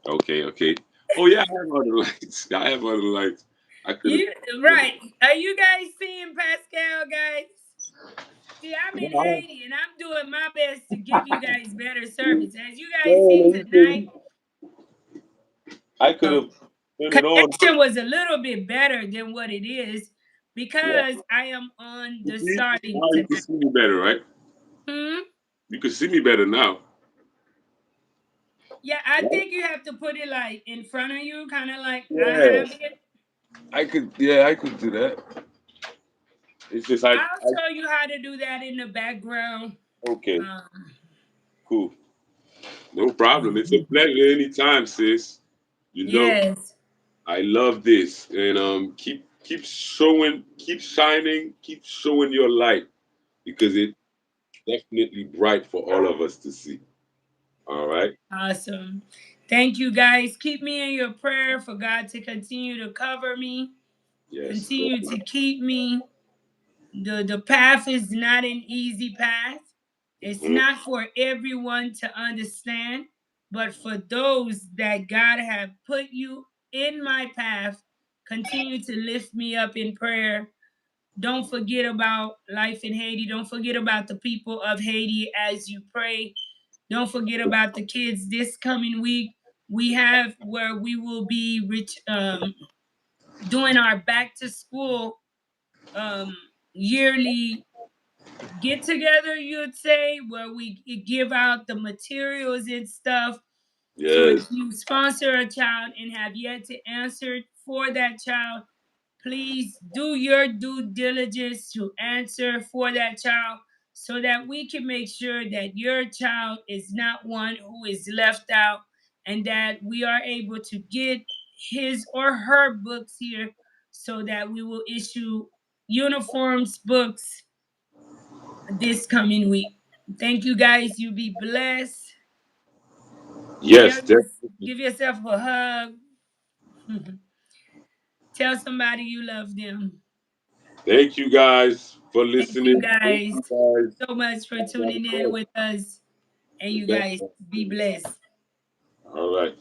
okay, okay. Oh yeah, I have other lights. I have other lights. I could have. You right? Are you guys seeing Pascal, guys? See, I'm in No, Haiti and I'm doing my best to give you guys better service. As you guys no, see let me show tonight, you. I could uh, have turned it on. connection was a little bit better than what it is Yeah. because I am on You the see? starting Now you can tonight. see me better, right? Hmm? You can see me better now. Yeah, I Right? think you have to put it like in front of you, kind of like I Yeah. have it. I could. Yeah, I could do that. It's just I'll show you how to do that in the background. okay. Um, Cool. No problem. It's a pleasure anytime, sis. You know, yes, I love this, and keep showing, keep shining, keep showing your light because it's definitely bright for all of us to see. All right. awesome. Thank you guys. Keep me in your prayer for God to continue to cover me, Yes. continue to keep me. The path is not an easy path. It's Mm-hmm. not for everyone to understand, but for those that God have put you in my path, continue to lift me up in prayer. Don't forget about life in Haiti. Don't forget about the people of Haiti as you pray. Don't forget about the kids this coming week. We have where we will be doing our back to school yearly get together, you'd say, where we give out the materials and stuff. So if Yes. you sponsor a child and have yet to answer for that child, please do your due diligence to answer for that child so that we can make sure that your child is not one who is left out, and that we are able to get his or her books here so that we will issue uniforms books this coming week. Thank you guys. You be blessed. Yes, definitely. Give yourself a hug. Tell somebody you love them. Thank you guys for Thank you listening. Thank guys you guys. so much for God tuning in bless. with us. And The you best. guys be blessed. All right.